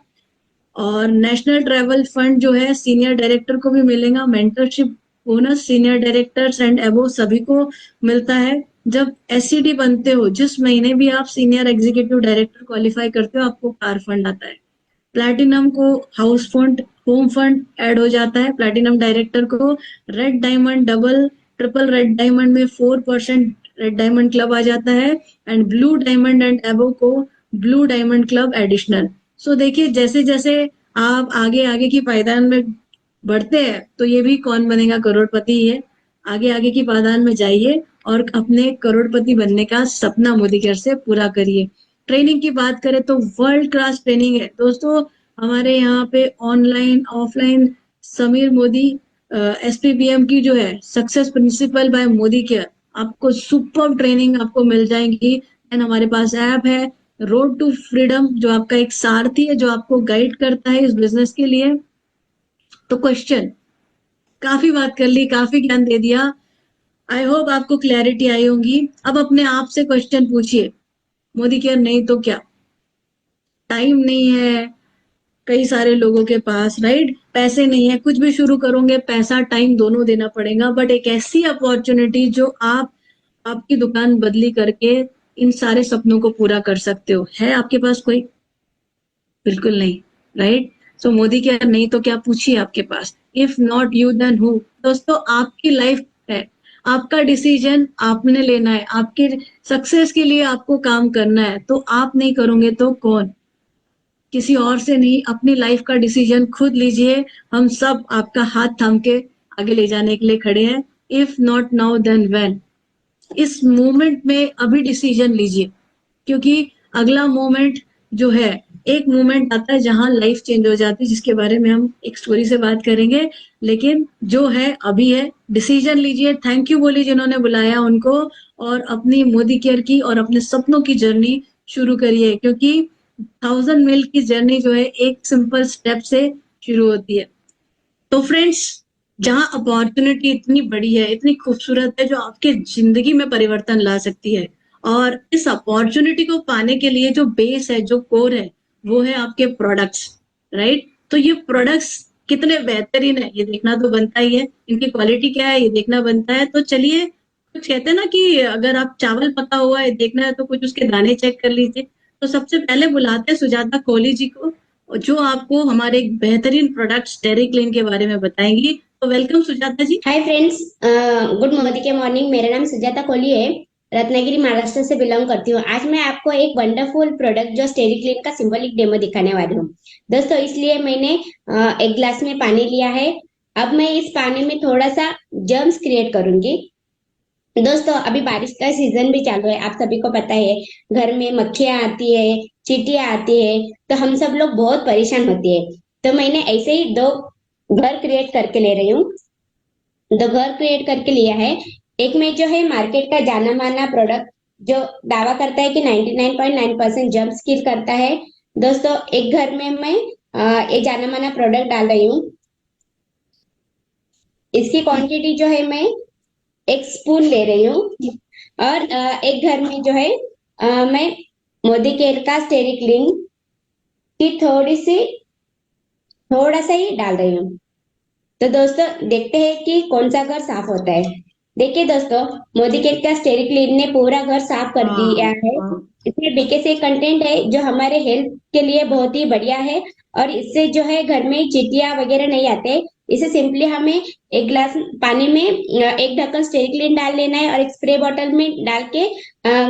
और नेशनल ट्रैवल फंड जो है सीनियर डायरेक्टर को भी मिलेगा। Mentorship bonus senior directors and above सभी को मिलता है। जब एससीडी बनते हो, जिस महीने भी आप सीनियर एग्जीक्यूटिव डायरेक्टर क्वालिफाई करते हो, आपको कार फंड आता है। प्लैटिनम को house fund, home fund add हो जाता है प्लैटिनम डायरेक्टर को। Red diamond, double triple red diamond में 4% रेड डायमंड क्लब आ जाता है, एंड ब्लू डायमंड एंड एबो को ब्लू डायमंड क्लब एडिशनल। सो देखिए जैसे जैसे आप आगे आगे की पायदान में बढ़ते हैं, तो ये भी कौन बनेगा करोड़पति ही है। आगे आगे की पायदान में जाइए और अपने करोड़पति बनने का सपना मोदी केयर से पूरा करिए। ट्रेनिंग की बात करें तो वर्ल्ड क्लास ट्रेनिंग है दोस्तों। हमारे यहाँ पे ऑनलाइन ऑफलाइन समीर मोदी एसपीबीएम की जो है success principal bye Modi care, आपको सुपर ट्रेनिंग आपको मिल जाएंगी। एंड हमारे पास ऐप है रोड टू फ्रीडम, जो आपका एक सारथी है जो आपको गाइड करता है इस बिजनेस के लिए। तो क्वेश्चन, काफी बात कर ली, काफी ज्ञान दे दिया, आई होप आपको क्लैरिटी आई होगी। अब अपने आप से क्वेश्चन पूछिए, मोदी केयर नहीं तो क्या? टाइम नहीं है कई सारे लोगों के पास, राइट, पैसे नहीं है, कुछ भी शुरू करोगे पैसा टाइम दोनों देना पड़ेगा, बट एक ऐसी अपॉर्चुनिटी जो आप आपकी दुकान बदली करके इन सारे सपनों को पूरा कर सकते हो, है आपके पास कोई? बिल्कुल नहीं, राइट। सो मोदी केयर नहीं तो क्या पूछिए आपके पास, if not you then who. दोस्तों आपकी लाइफ है, आपका डिसीजन आपने लेना है, आपके सक्सेस के लिए आपको काम करना है। तो आप नहीं करोगे तो कौन? किसी और से नहीं, अपनी लाइफ का डिसीजन खुद लीजिए। हम सब आपका हाथ थाम के आगे ले जाने के लिए खड़े हैं। If not now then when, इस मोमेंट में अभी डिसीजन लीजिए, क्योंकि अगला मोमेंट जो है, एक मोमेंट आता है जहां लाइफ चेंज हो जाती है, जिसके बारे में हम एक स्टोरी से बात करेंगे। लेकिन जो है अभी है, डिसीजन लीजिए, थैंक यू बोलिए जिन्होंने बुलाया उनको, और अपनी मोदी केयर की और अपने सपनों की जर्नी शुरू करिए, क्योंकि 1000 मील की जर्नी जो है एक सिंपल स्टेप से शुरू होती है। तो फ्रेंड्स, जहां अपॉर्चुनिटी इतनी बड़ी है, इतनी खूबसूरत है, जो आपके जिंदगी में परिवर्तन ला सकती है, और इस अपॉर्चुनिटी को पाने के लिए जो बेस है, जो कोर है, वो है आपके प्रोडक्ट्स, राइट। तो ये प्रोडक्ट्स कितने बेहतरीन है ये देखना तो बनता ही है, इनकी क्वालिटी क्या है ये देखना बनता है। तो चलिए, कुछ कहते हैं ना कि अगर आप चावल पका हुआ है देखना है तो कुछ उसके दाने चेक कर लीजिए। तो सबसे पहले बुलाते हैं सुजाता कोहली जी को, जो आपको हमारे एक बेहतरीन प्रोडक्ट स्टेरी क्लीन के बारे में बताएंगी। तो वेलकम सुजाता जी। हाय फ्रेंड्स, गुड मोदी के मॉर्निंग। मेरा नाम सुजाता कोहली है, रत्नागिरी महाराष्ट्र से बिलोंग करती हूँ। आज मैं आपको एक वंडरफुल प्रोडक्ट जो स्टेरी क्लीन का सिंबॉलिक डेमो दिखाने वाली हूँ दोस्तों। इसलिए मैंने एक ग्लास में पानी लिया है। अब मैं इस पानी में थोड़ा सा जर्म्स क्रिएट करूंगी। दोस्तों अभी बारिश का सीजन भी चालू है, आप सभी को पता है। घर में मक्खियां आती है, चींटियां आती है, तो हम सब लोग बहुत परेशान होते हैं। तो मैंने ऐसे ही दो घर क्रिएट करके ले रही हूँ। दो घर क्रिएट करके लिया है। एक में जो है मार्केट का जाना माना प्रोडक्ट जो दावा करता है कि 99.9% जर्म्स किल करता है। दोस्तों एक घर में मैं एक जाना माना प्रोडक्ट डाल रही हूँ। इसकी क्वांटिटी जो है मैं 1 स्पून ले रही हूँ। और एक घर में जो है मैं मोदी केयर का स्टेरी क्लीन की थोड़ा सा ही डाल रही हूँ। तो दोस्तों देखते हैं कि कौन सा घर साफ होता है। देखिए दोस्तों, मोदी केयर का स्टेरी क्लीन ने पूरा घर साफ कर दिया है। इसमें बीके कंटेंट है जो हमारे हेल्थ के लिए बहुत ही बढ़िया है। और इससे जो है घर में चींटियां वगैरह नहीं आते। इसे सिंपली हमें एक गिलास पानी में एक ढक्कन स्टेरी क्लीन डाल लेना है और एक स्प्रे बॉटल में डाल के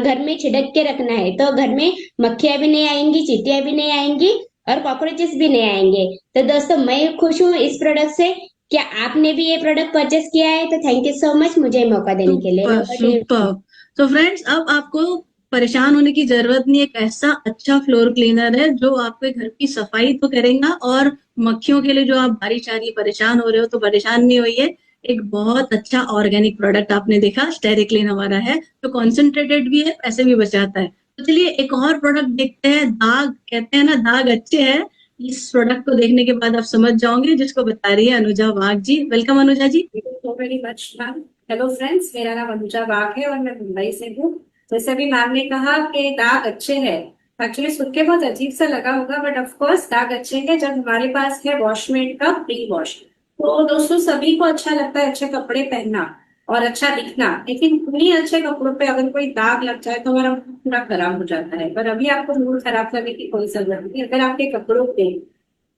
घर में छिड़क के रखना है। तो घर में मक्खियां भी नहीं आएंगी, चींटियां भी नहीं आएंगी और कॉकरोचेस भी नहीं आएंगे। तो दोस्तों मैं खुश हूँ इस प्रोडक्ट से। क्या आपने भी ये प्रोडक्ट परचेस किया है? तो थैंक यू सो मच मुझे मौका देने के लिए। सुपर। तो फ्रेंड्स अब आपको परेशान होने की जरूरत नहीं। एक ऐसा अच्छा फ्लोर क्लीनर है जो आपके घर की सफाई तो करेगा और मक्खियों के लिए जो आप बारी चारी परेशान हो रहे हो तो परेशान नहीं होइए। एक बहुत अच्छा ऑर्गेनिक प्रोडक्ट आपने देखा स्टेरी क्लीन हमारा है जो कॉन्सेंट्रेटेड भी है, पैसे भी बचाता है। तो चलिए एक और प्रोडक्ट देखते हैं। दाग कहते हैं ना, दाग अच्छे हैं। इस प्रोडक्ट को देखने के बाद आप समझ जाओगे, जिसको बता रही है Anuja Wagh ji. Welcome Anuja ji. So very much ma'am. Hello friends, मेरा नाम अनुजा वाघ है और मैं मुंबई से हूँ। जैसे अभी मैम ने कहा कि दाग अच्छे हैं, एक्चुअली सुन के बहुत अजीब सा लगा होगा, बट ऑफ कोर्स दाग अच्छे हैं जब हमारे पास है वॉशमेट का प्री वॉश। तो दोस्तों सभी को अच्छा लगता है अच्छे कपड़े पहनना और अच्छा दिखना, लेकिन उन्हीं अच्छे कपड़ों पे अगर कोई दाग लग जाए तो हमारा मूड पूरा खराब हो जाता है। पर अभी आपको मूड खराब करने की कोई जरूरत नहीं। अगर आपके कपड़ों पे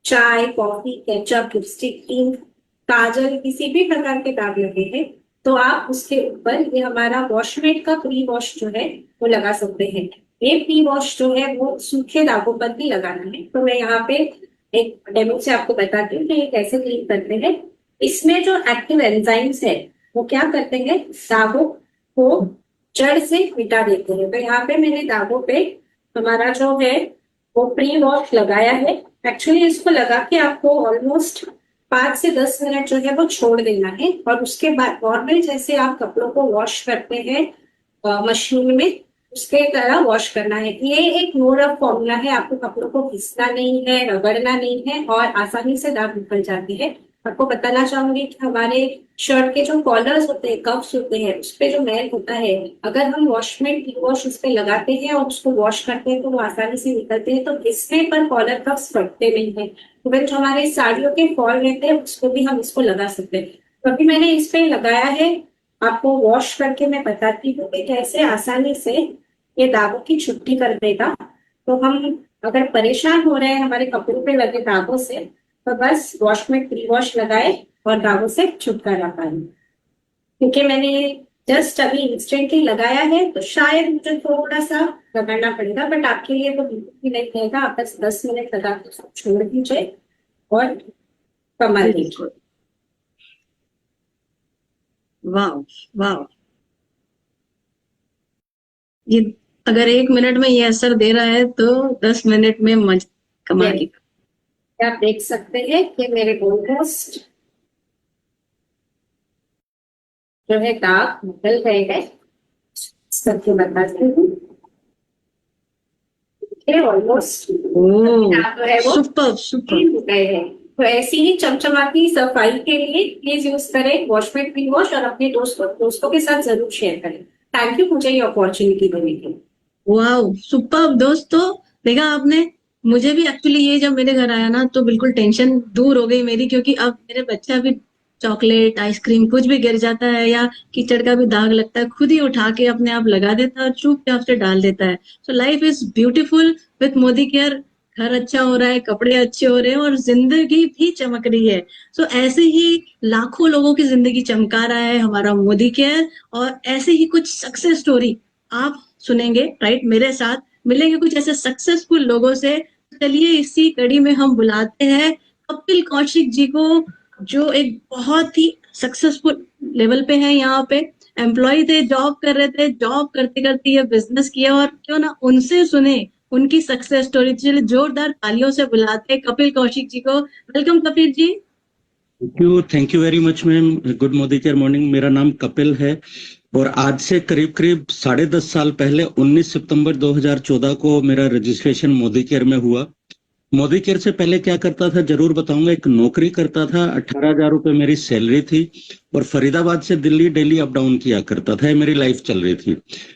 चाय, कॉफी, केचप, लिपस्टिक, इंक, काजल, किसी भी प्रकार के दाग लगे हैं तो आप उसके ऊपर ये हमारा वॉशमेट का प्री वॉश जो है वो लगा सकते हैं। ये प्री वॉश जो है वो सूखे दागों पर भी लगाना है। तो मैं यहाँ पे एक डेमो से आपको बताती हूँ कि ये कैसे क्लीन करते हैं। इसमें जो एक्टिव एंजाइम्स है वो क्या करते हैं, दागों को जड़ से मिटा देते हैं। तो यहाँ पे मैंने दागों पे हमारा जो है वो प्री वॉश लगाया है। एक्चुअली इसको लगा के आपको ऑलमोस्ट 5 से 10 मिनट जो है वो छोड़ देना है और उसके बाद नॉर्मल जैसे आप कपड़ों को वॉश करते हैं मशीन में, उसके तरह वॉश करना है। ये एक नो रब फॉर्मूला है, आपको कपड़ों को घिसना नहीं है, रगड़ना नहीं है और आसानी से दाग निकल जाते हैं। आपको बताना चाहूंगी कि हमारे शर्ट के जो कॉलर्स होते हैं, कफ्स होते हैं, उस पे जो मैल होता है, अगर हम वॉशमेट वॉश उस पे लगाते हैं और उसको वॉश करते हैं तो वो आसानी से निकलते हैं। तो इसमें पर कॉलर कफ्स फटते नहीं है। इवन जो हमारे साड़ियों के फॉल रहते हैं उसको भी हम इसको लगा सकते हैं। तो अभी मैंने इस पे लगाया है, आपको वॉश करके मैं बताती हूँ कि कैसे आसानी से ये दागों की छुट्टी कर देगा। तो हम अगर परेशान हो रहे हैं हमारे कपड़ों पे लगे दागों से तो बस वॉशमेट प्री वॉश लगाए और दागों से छुटकारा पाए। क्योंकि मैंने जस्ट अभी इंस्टेंटली लगाया है तो शायद मुझे थोड़ा सा लगाना पड़ेगा, बट आपके लिए तो बिल्कुल भी नहीं रहेगा। आप बस 10 मिनट लगा के छोड़ दीजिए और कमाल लीजिए। वाह वाह, ये अगर 1 मिनट में ये असर दे रहा है तो 10 मिनट में कमाल की। आप देख सकते हैं कि मेरे ऑलमोस्ट जो है दाग निकल गए हैं। सबके बताती हूँ ऑलमोस्ट सुपर सुपर हो गए हैं। तो ऐसी ही चमचमाती सफाई के लिए प्लीज यूज करें वॉशमेट प्री वॉश और अपने दोस्तों के साथ जरूर शेयर करें। थैंक यू मुझे ये अपॉर्चुनिटी देने के लिए। वाह सुपर। दोस्तों देखा आपने, मुझे भी एक्चुअली ये जब मेरे घर आया ना तो बिल्कुल टेंशन दूर हो गई मेरी, क्योंकि अब मेरे बच्चा भी चॉकलेट आइसक्रीम कुछ भी गिर जाता है या कीचड़ का भी दाग लगता है खुद ही उठा के अपने आप लगा देता है और चुपचाप से डाल देता है। So life is beautiful with Modi care घर अच्छा हो रहा है, कपड़े अच्छे हो रहे हैं और जिंदगी भी चमक रही है। सो ऐसे ही लाखों लोगों की जिंदगी चमका रहा है हमारा मोदी केयर। और ऐसे ही कुछ सक्सेस स्टोरी आप सुनेंगे, राइट? मेरे साथ मिलेंगे कुछ ऐसे सक्सेसफुल लोगों से। चलिए इसी कड़ी में हम बुलाते हैं कपिल कौशिक जी को, जो एक बहुत ही सक्सेसफुल लेवल पे है। यहाँ पे एम्प्लॉय थे, जॉब कर रहे थे, जॉब करते करते ये बिजनेस किया, और क्यों ना उनसे सुने उनकी सक्सेस स्टोरी। चलिए जोरदार तालियों से बुलाते हैं कपिल कौशिक जी को। Welcome Kapil ji. Thank you very much ma'am. Good Modicare morning. मेरा नाम कपिल है और आज से करीब करीब 10.5 साल पहले 19 सितंबर 2014 को मेरा रजिस्ट्रेशन मोदी केयर में हुआ। मोदी केयर से पहले क्या करता था जरूर बताऊंगा। एक नौकरी करता था, 18,000 रुपए मेरी सैलरी थी और फरीदाबाद से दिल्ली डेली अप डाउन किया करता था। मेरी लाइफ चल रही थी।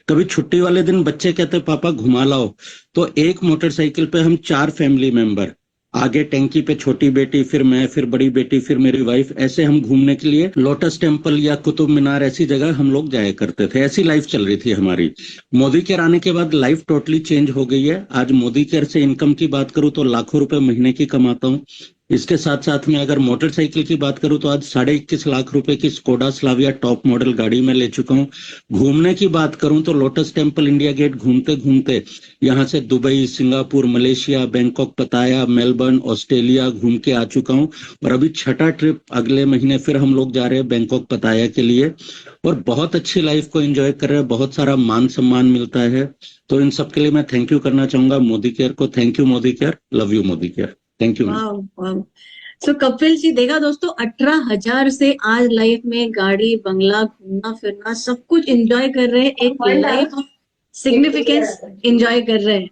कभी छुट्टी वाले दिन बच्चे कहते पापा घुमा लाओ, तो एक मोटरसाइकिल पे हम 4 फैमिली मेंबर, आगे टैंकी पे छोटी बेटी, फिर मैं, फिर बड़ी बेटी, फिर मेरी वाइफ, ऐसे हम घूमने के लिए लोटस टेम्पल या कुतुब मीनार ऐसी जगह हम लोग जाया करते थे। ऐसी लाइफ चल रही थी हमारी। मोदी केयर आने के बाद लाइफ टोटली चेंज हो गई है। आज मोदी केयर से इनकम की बात करूं तो लाखों रुपए महीने की कमाता हूं। इसके साथ साथ में अगर मोटरसाइकिल की बात करूं तो आज 21.5 लाख रुपए की स्कोडा स्लाविया टॉप मॉडल गाड़ी में ले चुका हूं। घूमने की बात करूं तो लोटस टेम्पल, इंडिया गेट घूमते घूमते यहाँ से दुबई, सिंगापुर, मलेशिया, बैंकॉक, पताया, मेलबर्न, ऑस्ट्रेलिया घूम के आ चुका हूं। और अभी 6ठा ट्रिप अगले महीने फिर हम लोग जा रहे हैं बैंकॉक, पताया के लिए। और बहुत अच्छी लाइफ को एंजॉय कर रहे हैं। बहुत सारा मान सम्मान मिलता है। तो इन सब के लिए मैं थैंक यू करना चाहूंगा मोदी केयर को। Thank you Modi care, love you Modi care. Thank you. वाह वाह। सो कपिल जी, देखा दोस्तों, 18,000 से आज लाइफ में गाड़ी, बंगला, घूमना फिरना सब कुछ एंजॉय कर रहे हैं। एक लाइफ ऑफ सिग्निफिकेंस एंजॉय कर रहे हैं।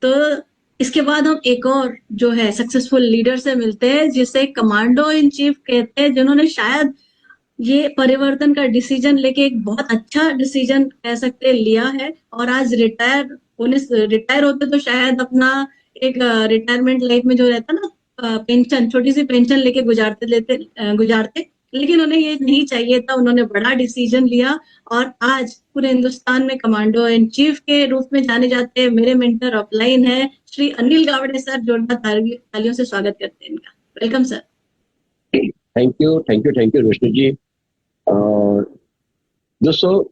तो इसके बाद हम एक और जो है सक्सेसफुल लीडर से मिलते हैं, जिसे कमांडो इन चीफ कहते हैं, जिन्होंने शायद ये परिवर्तन का डिसीजन लेके एक बहुत अच्छा डिसीजन कह सकते हैं लिया है। और आज रिटायर होते तो शायद अपना एक रिटायरमेंट लाइफ में जो रहता ना, पेंशन, छोटी सी पेंशन लेके गुजारते, लेकिन उन्हें ये नहीं चाहिए था। उन्होंने बड़ा डिसीजन लिया और आज पूरे हिंदुस्तान में कमांडो इन चीफ के रूप में जाने जाते हैं। मेरे मेंटर ऑफलाइन है श्री अनिल गावड़े सर। जोरदार तालियों से स्वागत करते हैं इनका। Welcome sir. Thank you Roshni जी। दोस्तों,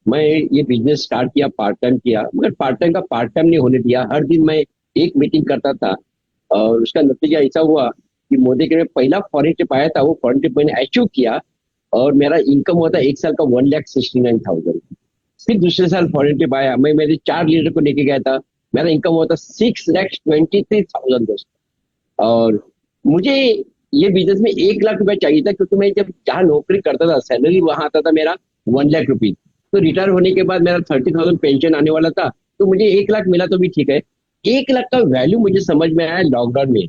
मैं ये बिजनेस स्टार्ट किया, पार्ट टाइम किया, मगर पार्ट टाइम का पार्ट टाइम नहीं होने दिया। हर दिन मैं एक मीटिंग करता था और उसका नतीजा ऐसा हुआ कि मोदी के पहला फॉरेन ट्रिप आया था, वो फॉरेन ट्रिप मैंने अचीव किया और मेरा इनकम हुआ था एक साल का 1,69,000। फिर दूसरे साल फॉरेन ट्रिप आया, मैं मेरे 4 लीडर को लेके गया था, मेरा इनकम हुआ था 6,23,000 दोस्तों। और मुझे ये बिजनेस में 1 लाख रुपया चाहिए था, क्योंकि मैं जब जहाँ नौकरी करता था सैलरी वहां आता था मेरा 1 लाख रुपीज। तो रिटायर होने के बाद मेरा 30,000 पेंशन आने वाला था, तो मुझे 1 लाख मिला तो भी ठीक है। 1 लाख का वैल्यू मुझे समझ में आया लॉकडाउन में।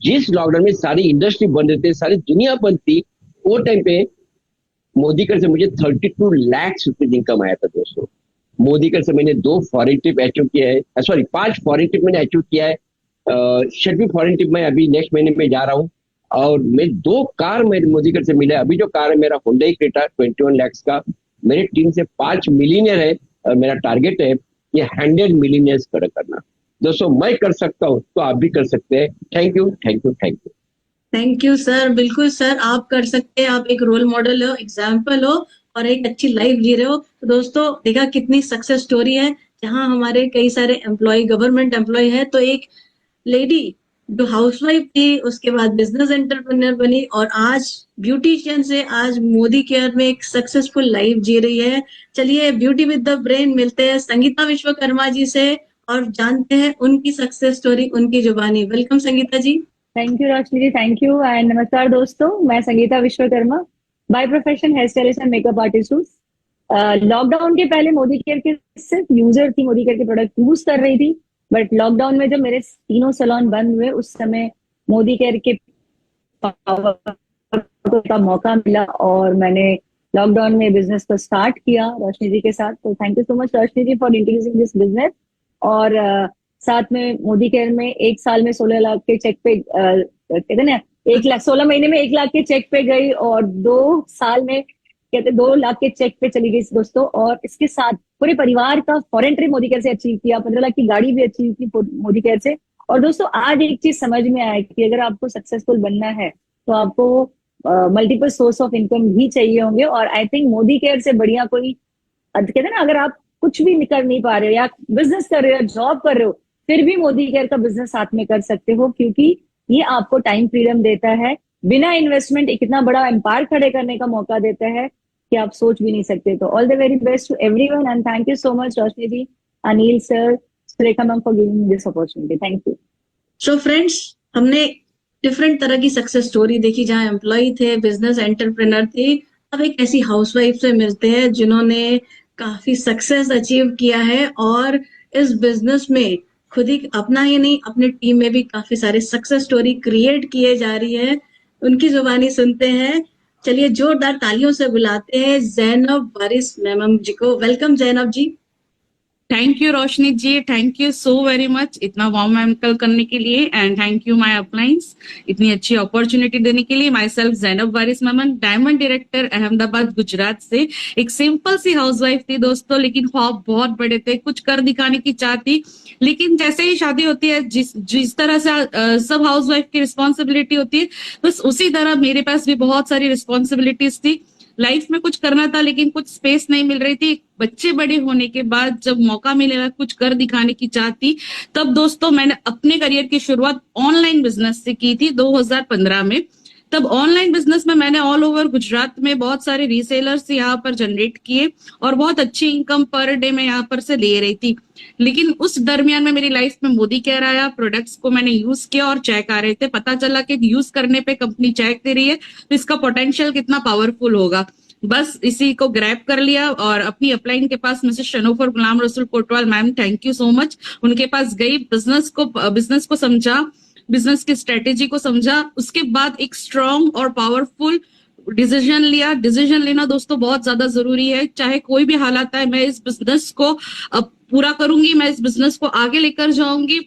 जिस लॉकडाउन में सारी इंडस्ट्री बंद रहती, सारी दुनिया बंद थी, वो टाइम पे मोदी कर से मुझे 32 लाख रुपीज इनकम आया था दोस्तों। मोदी कर से मैंने 2 फॉरेन ट्रिप अचीव किया है, 5 फॉरेन ट्रिप मैंने अचीव किया है। 6वीं फॉरेन ट्रिप मैं अभी नेक्स्ट महीने में जा रहा हूँ। और मैं 2 कार मेरे मोदी कर से मिले। अभी जो कार है मेरा Hyundai Creta 21 लाख का। मेरे टीम से 5 मिलीनियर है और मेरा टारगेट है ये 100 मिलीनियर्स खड़ा करना। दोस्तों, मैं कर सकता हूँ तो आप भी कर सकते हैं। Thank you. Thank you sir. बिल्कुल सर, आप कर सकते हैं। आप एक रोल मॉडल हो, एग्जाम्पल हो और एक अच्छी लाइफ जी रहे हो। तो दोस्तों, देखा कितनी सक्सेस स्टोरी है। जहां हमारे कई सारे एम्प्लॉय, गवर्नमेंट एम्प्लॉय है, तो एक लेडी जो हाउसवाइफ थी, उसके बाद बिजनेस एंटरप्रेन्योर बनी और आज ब्यूटिशियन से आज मोदी केयर में एक सक्सेसफुल लाइफ जी रही है। चलिए ब्यूटी विद द ब्रेन मिलते हैं संगीता विश्वकर्मा जी से और जानते हैं उनकी सक्सेस स्टोरी उनकी जुबानी। Welcome Sangeeta ji. Thank you Roshni ji, thank you and नमस्कार दोस्तों। मैं Sangeeta Vishwakarma, by profession hair stylist and makeup artist हूँ। लॉकडाउन के पहले मोदी केयर के सिर्फ यूजर थी, मोदी केयर के प्रोडक्ट यूज कर रही थी। बट लॉकडाउन में जब मेरे 3 सैलून बंद हुए, उस समय मोदी केयर के का मौका मिला और मैंने लॉकडाउन में बिजनेस को स्टार्ट किया रोशनी जी के साथ। तो thank you so much Roshni ji for introducing this business. और साथ में मोदी केयर में 1 साल में 16 लाख के चेक पे कहते ना 16 महीने में 1 लाख के चेक पे गई और 2 साल में कहते 2 लाख के चेक पे चली गई दोस्तों। और इसके साथ पूरे परिवार का फॉरेन ट्रिप मोदी केयर से अचीव किया, 15 लाख की गाड़ी भी अचीव की मोदी केयर से। और दोस्तों आज एक चीज समझ में आया कि अगर आपको सक्सेसफुल बनना है तो आपको मल्टीपल सोर्स ऑफ इनकम भी चाहिए होंगे, और आई थिंक मोदी केयर से बढ़िया कोई, कहते हैं ना, अगर आप कुछ भी कर नहीं पा रहे हो या बिजनेस कर रहे हो या जॉब कर रहे हो, फिर भी मोदी केयर का बिजनेस साथ में कर सकते हो, क्योंकि ये आपको टाइम फ्रीडम देता है, बिना इन्वेस्टमेंट एक इतना बड़ा एम्पायर खड़े करने का मौका देता है कि आप सोच भी नहीं सकते। तो all the very best to everyone and thank you so much Roshni ji, Anil sir, Surekha ma'am for giving this opportunity. Thank you. So friends, हमने डिफरेंट तरह की सक्सेस स्टोरी देखी, जहाँ एम्प्लॉय थे, बिजनेस एंटरप्रेन्योर थे, अब एक ऐसी हाउसवाइफ से मिलते हैं जिन्होंने काफी सक्सेस अचीव किया है और इस बिजनेस में खुद ही अपना ही नहीं, अपने टीम में भी काफी सारे सक्सेस स्टोरी क्रिएट किए जा रही है। उनकी जुबानी सुनते हैं। चलिए जोरदार तालियों से बुलाते हैं जैनब वारिस मैम जी को। Welcome Zainab ji. Thank you Roshni ji, thank you so very much इतना वार्म वेलकम करने के लिए, and thank you my uplines इतनी अच्छी अपॉर्चुनिटी देने के लिए। Myself Zainab Waris Memon, diamond director, Ahmedabad Gujarat से। एक सिंपल सी हाउसवाइफ थी दोस्तों, लेकिन ख्वाब बहुत बड़े थे, कुछ कर दिखाने की चाह थी। लेकिन जैसे ही शादी होती है, जिस तरह से सब हाउसवाइफ की रिस्पॉन्सिबिलिटी होती है, बस उसी तरह मेरे पास भी बहुत सारी रिस्पॉन्सिबिलिटीज थी। लाइफ में कुछ करना था लेकिन कुछ स्पेस नहीं मिल रही थी। बच्चे बड़े होने के बाद जब मौका मिलेगा, कुछ कर दिखाने की चाह थी, तब दोस्तों मैंने अपने करियर की शुरुआत ऑनलाइन बिजनेस से की थी 2015 में। तब ऑनलाइन बिजनेस में मैंने ऑल ओवर गुजरात में बहुत सारे रीसेलर्स यहाँ पर जनरेट किए और बहुत अच्छी इनकम पर डे में यहाँ पर से ले रही थी। लेकिन उस दरमियान में मेरी लाइफ में मोदी केयर आया, प्रोडक्ट्स को मैंने यूज किया और चेक आ रहे थे। पता चला कि यूज करने पे कंपनी चेक दे रही है तो इसका पोटेंशियल कितना पावरफुल होगा। बस इसी को ग्रैब कर लिया और अपनी अपलाइन के पास Mrs शनोफर Ghulam Rasool Kotwal ma'am, thank you so much, उनके पास गई, बिजनेस को समझा, बिजनेस की स्ट्रेटेजी को समझा। उसके बाद एक स्ट्रॉन्ग और पावरफुल डिसीजन लिया। डिसीजन लेना दोस्तों बहुत ज्यादा जरूरी है, चाहे कोई भी हालात आए। मैं इस बिजनेस को अब पूरा करूंगी, मैं इस बिजनेस को आगे लेकर जाऊंगी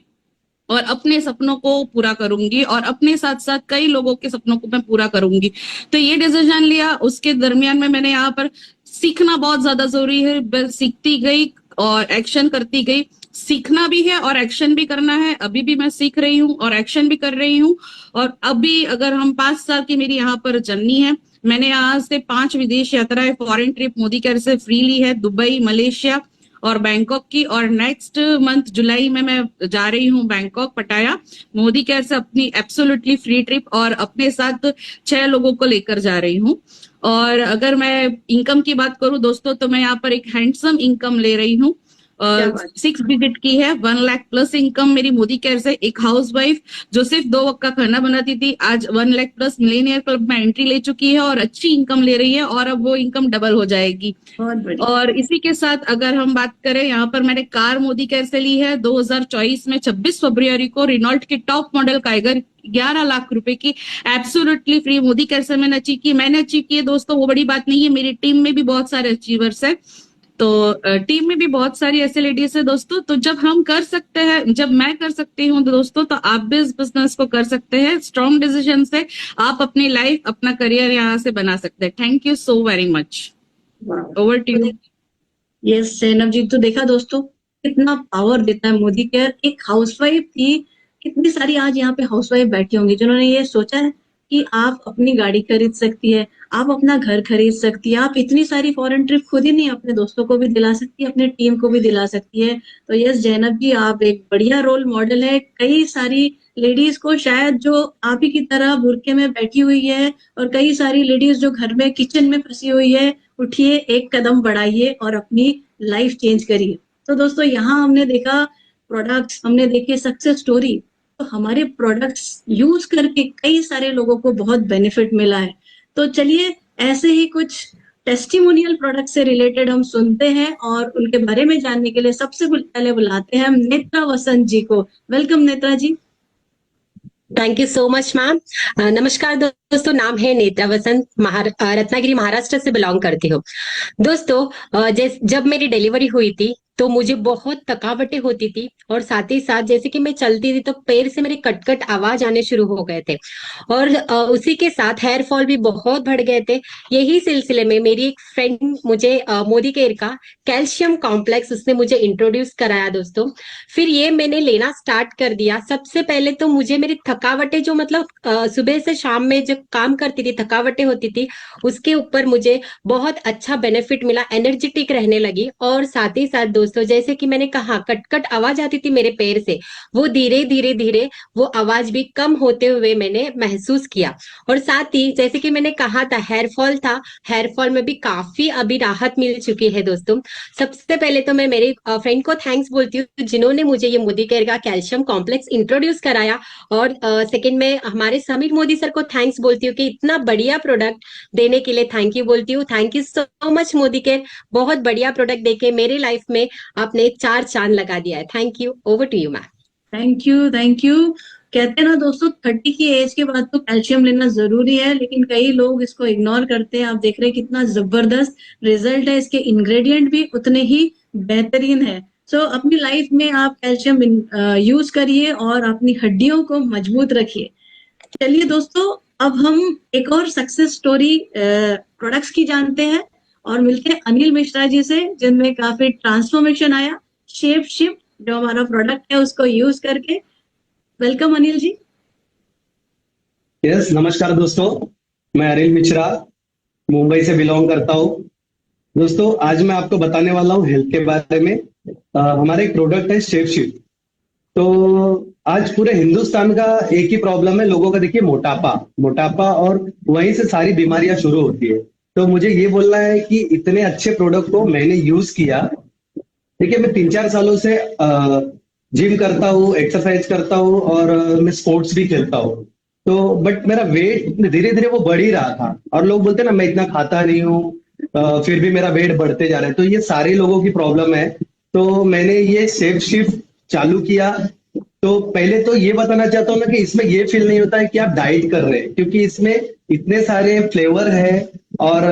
और अपने सपनों को पूरा करूंगी और अपने साथ साथ कई लोगों के सपनों को मैं पूरा करूंगी। तो ये डिसीजन लिया। उसके दरमियान में मैंने यहाँ पर सीखना बहुत ज्यादा जरूरी है, सीखती गई और एक्शन करती गई। सीखना भी है और एक्शन भी करना है। अभी भी मैं सीख रही हूँ और एक्शन भी कर रही हूँ। और अभी अगर हम 5 साल की मेरी यहाँ पर जर्नी है, मैंने यहाँ से 5 विदेश यात्राएं, फॉरेन ट्रिप मोदी केयर से फ्री ली है, दुबई, मलेशिया और बैंकॉक की। और नेक्स्ट मंथ जुलाई में मैं जा रही हूँ बैंकॉक, पटाया, मोदी केयर से अपनी एब्सोल्युटली फ्री ट्रिप और अपने साथ 6 लोगों को लेकर जा रही हूँ। और अगर मैं इनकम की बात करूं दोस्तों, तो मैं यहाँ पर एक हैंडसम इनकम ले रही हूँ। 6 डिजिट की है, 1 लाख प्लस इनकम मेरी मोदी केयर से। एक हाउसवाइफ जो सिर्फ 2 वक्त का खाना बनाती थी, आज 1 लाख प्लस मिलेनियर क्लब में एंट्री ले चुकी है और अच्छी इनकम ले रही है और अब वो इनकम डबल हो जाएगी। और इसी के साथ अगर हम बात करें, यहाँ पर मैंने कार मोदी केयर से ली है 2024 में 26 फरवरी को। रिनॉल्ट की टॉप मॉडल काइगर 11 लाख रुपए की एब्सोल्युटली फ्री मोदी केयर से मैंने अचीव की है दोस्तों। वो बड़ी बात नहीं है, मेरी टीम में भी बहुत सारे अचीवर्स है, तो टीम में भी बहुत सारी ऐसे लेडीज है दोस्तों। तो जब हम कर सकते हैं, जब मैं कर सकती हूँ दोस्तों, तो आप भी इस बिजनेस को कर सकते हैं। स्ट्रॉन्ग डिसीजन से आप अपनी लाइफ, अपना करियर यहाँ से बना सकते हैं। Thank you so very much. Over to you. Yes Zainab ji, तो देखा दोस्तों कितना पावर देता है मोदी केयर। एक हाउसवाइफ थी, कितनी सारी आज यहाँ पे हाउसवाइफ बैठी होंगी जिन्होंने ये सोचा है कि आप अपनी गाड़ी खरीद सकती है, आप अपना घर खरीद सकती है, आप इतनी सारी फॉरेन ट्रिप खुद ही नहीं अपने दोस्तों को भी दिला सकती है, अपने टीम को भी दिला सकती है। तो यस जैनब जी, आप एक बढ़िया रोल मॉडल है कई सारी लेडीज को, शायद जो आप ही की तरह बुर्के में बैठी हुई है, और कई सारी लेडीज जो घर में किचन में फंसी हुई है। उठिए, एक कदम बढ़ाइए और अपनी लाइफ चेंज करिए। तो दोस्तों यहाँ हमने देखा प्रोडक्ट्स, हमने देखे सक्सेस स्टोरी। तो हमारे प्रोडक्ट्स यूज करके कई सारे लोगों को बहुत बेनिफिट मिला है। तो चलिए ऐसे ही कुछ टेस्टिमोनियल प्रोडक्ट से रिलेटेड हम सुनते हैं और उनके बारे में जानने के लिए सबसे पहले बुलाते हैं हम नेत्रा वसंत जी को। Welcome Netra ji. Thank you so much ma'am. नमस्कार दोस्तों नाम है नेत्रा वसंत, रत्नागिरी महाराष्ट्र से बिलोंग करती हूँ। दोस्तों जब मेरी डिलीवरी हुई थी तो मुझे बहुत थकावटें होती थी और साथ ही साथ जैसे कि मैं चलती थी तो पैर से मेरे कटकट आवाज आने शुरू हो गए थे और उसी के साथ हेयर फॉल भी बहुत बढ़ गए थे। यही सिलसिले में मेरी एक फ्रेंड मुझे मोदी केयर का कैल्शियम कॉम्प्लेक्स उसने मुझे इंट्रोड्यूस कराया दोस्तों। फिर ये मैंने लेना स्टार्ट कर दिया। सबसे पहले तो मुझे मेरी थकावटें जो मतलब सुबह से शाम में जब काम करती थी थकावटें होती थी उसके ऊपर मुझे बहुत अच्छा बेनिफिट मिला, एनर्जेटिक रहने लगी। और साथ ही साथ दोस्तों जैसे कि मैंने कहा कटकट आवाज आती थी मेरे पैर से, वो धीरे धीरे धीरे वो आवाज भी कम होते हुए मैंने महसूस किया। और साथ ही जैसे कि मैंने कहा था हेयर फॉल में भी काफी अभी राहत मिल चुकी है दोस्तों। सबसे पहले तो मैं मेरे फ्रेंड को थैंक्स बोलती हूँ जिन्होंने मुझे ये मोदी केयर का कैल्शियम कॉम्प्लेक्स इंट्रोड्यूस कराया। और सेकंड में हमारे समीर मोदी सर को थैंक्स बोलती हूँ कि इतना बढ़िया प्रोडक्ट देने के लिए थैंक यू बोलती हूँ। Thank you so much Modi care, बहुत बढ़िया प्रोडक्ट देके मेरी लाइफ में आपने 4 चांद लगा दिया है। Thank you. Over to you ma'am. Thank you. कहते हैं ना दोस्तों 30 की एज के बाद तो कैल्शियम लेना जरूरी है, लेकिन कई लोग इसको इग्नोर करते हैं। आप देख रहे हैं कितना जबरदस्त रिजल्ट है, इसके इंग्रेडिएंट भी उतने ही बेहतरीन है। सो अपनी लाइफ में आप कैल्शियम यूज करिए और अपनी हड्डियों को मजबूत रखिए। चलिए दोस्तों अब हम एक और सक्सेस स्टोरी प्रोडक्ट्स की जानते हैं और मिलते हैं अनिल मिश्रा जी से जिनमें काफी ट्रांसफॉर्मेशन आया शेप शिफ्ट जो हमारा प्रोडक्ट है उसको यूज करके। वेलकम अनिल जी। यस नमस्कार दोस्तों, मैं अनिल मिश्रा मुंबई से बिलोंग करता हूँ। दोस्तों आज मैं आपको बताने वाला हूँ हेल्थ के बारे में। हमारा एक प्रोडक्ट है शेप शिफ्ट। तो आज पूरे हिंदुस्तान का एक ही प्रॉब्लम है लोगों का, देखिए मोटापा और वहीं से सारी बीमारियां शुरू होती है। तो मुझे ये बोलना है कि इतने अच्छे प्रोडक्ट को मैंने यूज किया। देखिए मैं 3-4 सालों से जिम करता हूँ, एक्सरसाइज करता हूँ और मैं स्पोर्ट्स भी खेलता हूँ। तो बट मेरा वेट धीरे धीरे वो बढ़ ही रहा था और लोग बोलते हैं ना मैं इतना खाता नहीं हूँ, फिर भी मेरा वेट बढ़ते जा रहा है। तो ये सारे लोगों की प्रॉब्लम है। तो मैंने ये शेप शिफ्ट चालू किया। तो पहले तो ये बताना चाहता हूँ ना कि इसमें ये फील नहीं होता है कि आप डाइट कर रहे हैं, क्योंकि इसमें इतने सारे फ्लेवर है और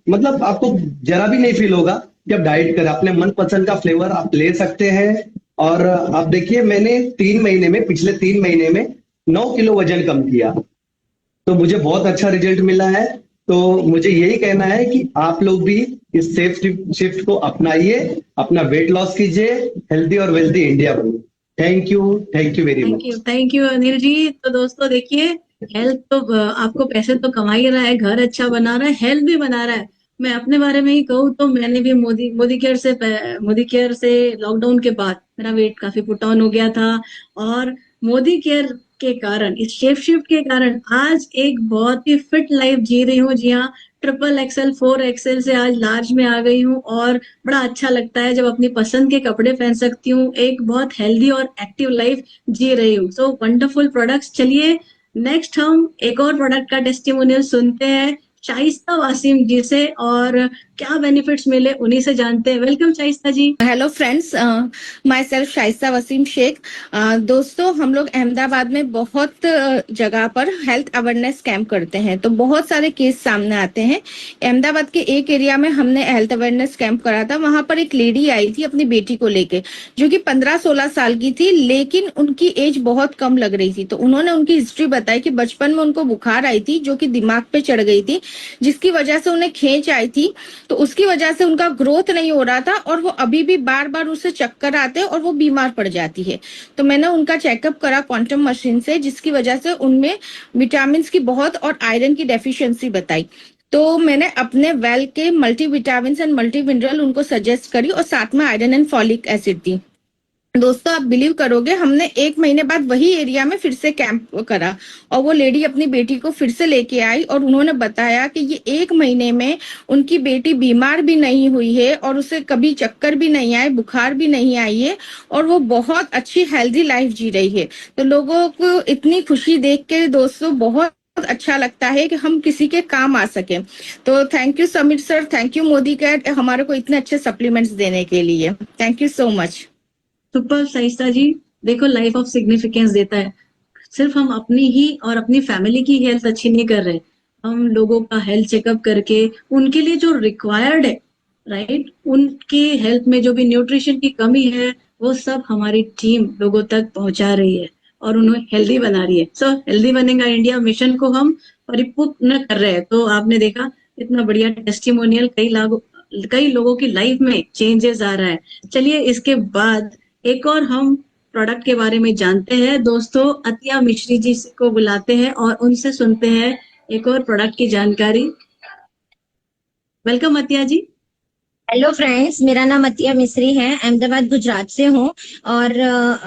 मतलब आपको जरा भी नहीं फील होगा कि आप डाइट करें। अपने मनपसंद का फ्लेवर आप ले सकते हैं। और आप देखिए मैंने पिछले 3 महीने में 9 किलो वजन कम किया। तो मुझे बहुत अच्छा रिजल्ट मिला है। तो मुझे यही कहना है कि आप लोग भी इस शेप शिफ्ट को अपनाइए, अपना वेट लॉस कीजिए, हेल्दी और वेल्दी इंडिया बनिए। Thank you very much. Thank you Anil ji. तो दोस्तों देखिए हेल्थ तो आपको पैसे तो कमा ही रहा है, घर अच्छा बना रहा है, हेल्थ भी बना रहा है। मैं अपने बारे में ही कहूँ तो मैंने भी मोदी केयर से लॉकडाउन के बाद मेरा वेट काफी पुट ऑन हो गया था और मोदी केयर के कारण, इस शेप शिफ्ट के कारण आज एक बहुत ही फिट लाइफ जी रही हूँ। जी हाँ, XXL 4XL से आज लार्ज में आ गई हूँ और बड़ा अच्छा लगता है जब अपनी पसंद के कपड़े पहन सकती हूँ। एक बहुत हेल्दी और एक्टिव लाइफ जी रही हूँ। So wonderful products. चलिए नेक्स्ट हम एक और प्रोडक्ट का टेस्टिमोनियल सुनते हैं शाइस्ता वासिम जी से और क्या बेनिफिट्स मिले उन्हीं से जानते हैं। Welcome Shaista ji. Hello friends, myself Shaista Waseem Shaikh. दोस्तों हम लोग अहमदाबाद में बहुत जगह पर हेल्थ अवेयरनेस कैंप करते हैं तो बहुत सारे केस सामने आते हैं। अहमदाबाद के एक एरिया में हमने हेल्थ अवेयरनेस कैंप करा था। वहां पर एक लेडी आई थी अपनी बेटी को लेके जो कि 15-16 साल की थी, लेकिन उनकी एज बहुत कम लग रही थी। तो उन्होंने उनकी हिस्ट्री बताई कि बचपन में उनको बुखार आई थी जो कि दिमाग पे चढ़ गई थी, जिसकी वजह से उन्हें खींच आई थी। तो उसकी वजह से उनका ग्रोथ नहीं हो रहा था और वो अभी भी बार बार उससे चक्कर आते और वो बीमार पड़ जाती है। तो मैंने उनका चेकअप करा क्वांटम मशीन से, जिसकी वजह से उनमें विटामिन की बहुत और आयरन की डेफिशिएंसी बताई। तो मैंने अपने वेल के मल्टीविटामिन एंड मल्टी मिनरल उनको सजेस्ट करी और साथ में आयरन एंड फॉलिक एसिड दी। दोस्तों आप बिलीव करोगे, हमने 1 महीने बाद वही एरिया में फिर से कैंप करा और वो लेडी अपनी बेटी को फिर से लेके आई और उन्होंने बताया कि ये 1 महीने में उनकी बेटी बीमार भी नहीं हुई है और उसे कभी चक्कर भी नहीं आए, बुखार भी नहीं आई है और वो बहुत अच्छी हेल्दी लाइफ जी रही है। तो लोगों को इतनी खुशी देख के दोस्तों बहुत अच्छा लगता है कि हम किसी के काम आ सके। तो thank you Sameer sir, thank you Modi care हमारे को इतने अच्छे सप्लीमेंट्स देने के लिए। Thank you so much. Super Shaista ji. देखो लाइफ ऑफ सिग्निफिकेंस देता है। सिर्फ हम अपनी ही और अपनी फैमिली की हेल्थ अच्छी नहीं कर रहे, हम लोगों का हेल्थ चेकअप करके उनके लिए जो रिक्वायर्ड है, राइट, उनके हेल्थ में जो भी न्यूट्रिशन की कमी है वो सब हमारी टीम लोगों तक पहुंचा रही है और उन्हें हेल्दी बना रही है। सो हेल्दी बनेगा इंडिया मिशन को हम परिपूर्ण कर रहे हैं। तो आपने देखा इतना बढ़िया टेस्टिमोनियल, कई लोगों की लाइफ में चेंजेस आ रहा है। चलिए इसके बाद एक और हम प्रोडक्ट के बारे में जानते हैं। दोस्तों अतिया मिश्री जी को बुलाते हैं और उनसे सुनते हैं एक और प्रोडक्ट की जानकारी। वेलकम अतिया जी। हेलो फ्रेंड्स, मेरा नाम अतिया मिस्री है, अहमदाबाद गुजरात से हूँ। और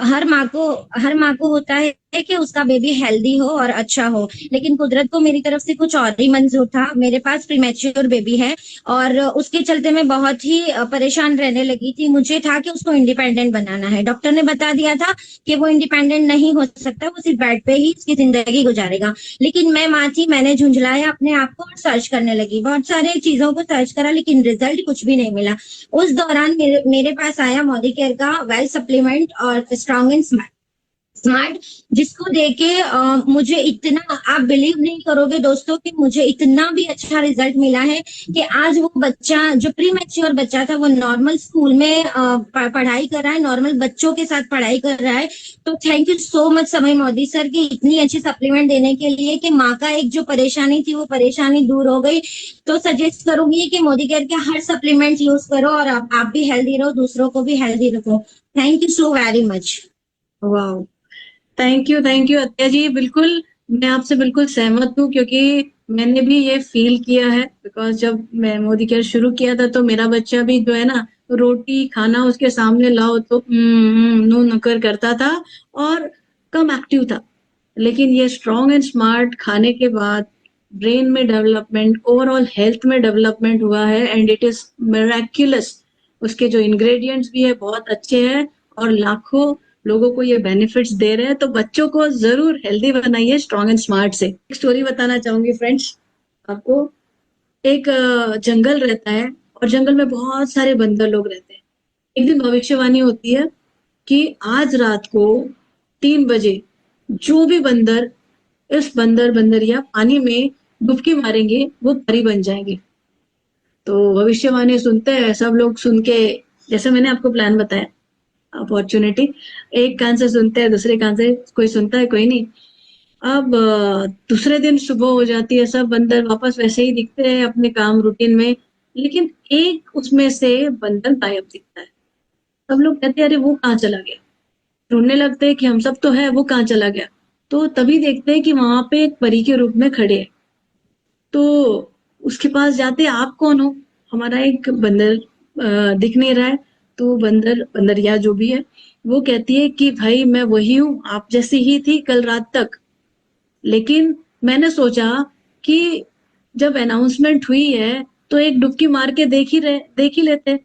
हर माँ को होता है कि उसका बेबी हेल्दी हो और अच्छा हो, लेकिन कुदरत को मेरी तरफ से कुछ और ही मंजूर था। मेरे पास प्रीमेच्योर बेबी है और उसके चलते मैं बहुत ही परेशान रहने लगी थी। मुझे था कि उसको इंडिपेंडेंट बनाना है। डॉक्टर ने बता दिया था कि वो इंडिपेंडेंट नहीं हो सकता, वो सिर्फ बेड पे ही उसकी जिंदगी गुजारेगा। लेकिन मैं माँ थी, मैंने झुंझलाया अपने आप को और सर्च करने लगी, बहुत सारे चीजों को सर्च करा, लेकिन रिजल्ट कुछ भी नहीं मिला। उस दौरान मेरे पास आया मोदी केयर का वेल सप्लीमेंट और स्ट्रॉन्ग एंड स्मार्ट, जिसको देके मुझे इतना, आप बिलीव नहीं करोगे दोस्तों कि मुझे इतना भी अच्छा रिजल्ट मिला है कि आज वो बच्चा जो प्री मैच्योर बच्चा था वो नॉर्मल स्कूल में पढ़ाई कर रहा है, नॉर्मल बच्चों के साथ पढ़ाई कर रहा है। तो थैंक यू सो मच समय मोदी सर की इतनी अच्छी सप्लीमेंट देने के लिए कि माँ का एक जो परेशानी थी वो परेशानी दूर हो गई। तो सजेस्ट करूंगी कि मोदी केयर के हर सप्लीमेंट यूज करो और आप भी हेल्दी रहो, दूसरों को भी हेल्दी रखो। Thank you so very much. वाह, थैंक यू अत्या जी। बिल्कुल मैं आपसे बिल्कुल सहमत हूँ, क्योंकि मैंने भी ये फील किया है। बिकॉज जब मैं मोदी केयर शुरू किया था तो मेरा बच्चा भी जो है ना, रोटी खाना उसके सामने लाओ तो नू नकर करता था और कम एक्टिव था। लेकिन ये स्ट्रॉन्ग एंड स्मार्ट खाने के बाद ब्रेन में डेवलपमेंट, ओवरऑल हेल्थ में डेवलपमेंट हुआ है एंड इट इज मिरेक्युलस। उसके जो इंग्रेडिएंट्स भी है बहुत अच्छे हैं और लाखों लोगों को ये बेनिफिट्स दे रहे हैं। तो बच्चों को जरूर हेल्दी बनाइए स्ट्रॉन्ग एंड स्मार्ट से। एक स्टोरी बताना चाहूंगी फ्रेंड्स आपको। एक जंगल रहता है और जंगल में बहुत सारे बंदर लोग रहते हैं। एक दिन भविष्यवाणी होती है कि आज रात को 3 बजे जो भी बंदर इस बंदरिया पानी में डुबकी मारेंगे वो परी बन जाएंगे। तो भविष्यवाणी सुनते हैं सब लोग, सुन के जैसे मैंने आपको प्लान बताया, अपॉर्चुनिटी एक कान से सुनते हैं, दूसरे कान से कोई सुनता है, कोई नहीं। अब दूसरे दिन सुबह हो जाती है, सब बंदर वापस वैसे ही दिखते हैं अपने काम रूटीन में, लेकिन एक उसमें से बंदर गायब दिखता है। सब लोग कहते हैं अरे वो कहाँ चला गया, ढूंढने लगते हैं कि हम सब तो है, वो कहाँ चला गया। तो तभी देखते हैं कि वहां पे एक परी के रूप में खड़े हैं। तो उसके पास जाते, आप कौन हो, हमारा एक बंदर दिख नहीं रहा है। तो बंदरिया जो भी है वो कहती है कि भाई मैं वही हूँ, आप जैसी ही थी कल रात तक, लेकिन मैंने सोचा कि जब अनाउंसमेंट हुई है तो एक डुबकी मार के देख ही लेते,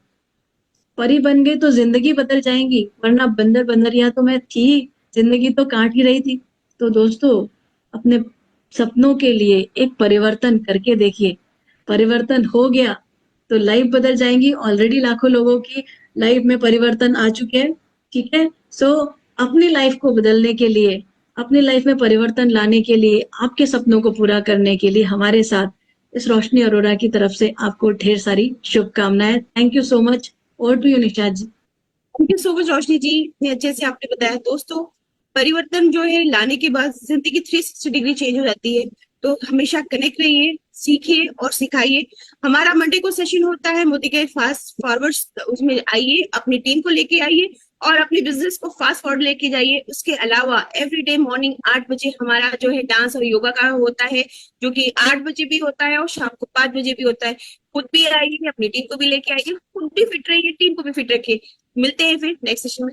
परी बन गई तो जिंदगी बदल जाएंगी, वरना बंदरिया तो मैं थी, जिंदगी तो काट ही रही थी। तो दोस्तों अपने सपनों के लिए एक परिवर्तन करके देखिए, परिवर्तन हो गया तो लाइफ बदल जाएंगी। ऑलरेडी लाखों लोगों की लाइफ में परिवर्तन आ चुके हैं, ठीक है। सो अपनी लाइफ को बदलने के लिए, अपनी लाइफ में परिवर्तन लाने के लिए, आपके सपनों को पूरा करने के लिए हमारे साथ इस रोशनी अरोरा की तरफ से आपको ढेर सारी शुभकामनाएं। Thank you so much. Over to you Nisha ji. Thank you so much Roshni ji, इतने अच्छे से आपने बताया। दोस्तों परिवर्तन जो है लाने के बाद जिंदगी 360 डिग्री चेंज हो जाती है। तो हमेशा कनेक्ट रहिए, सीखिए और सिखाइए। हमारा मंडे को सेशन होता है मोदी केयर फास्ट फॉरवर्ड, उसमें आइए, अपनी टीम को लेके आइए और अपने बिजनेस को फास्ट फॉरवर्ड लेके जाइए। उसके अलावा एवरीडे मॉर्निंग 8 बजे हमारा जो है डांस और योगा का होता है, जो कि 8 बजे भी होता है और शाम को 5 बजे भी होता है। खुद भी आइए, अपनी टीम को भी लेके आइए, खुद भी फिट रहिए, टीम को भी फिट रखिए। मिलते हैं फिर नेक्स्ट सेशन में।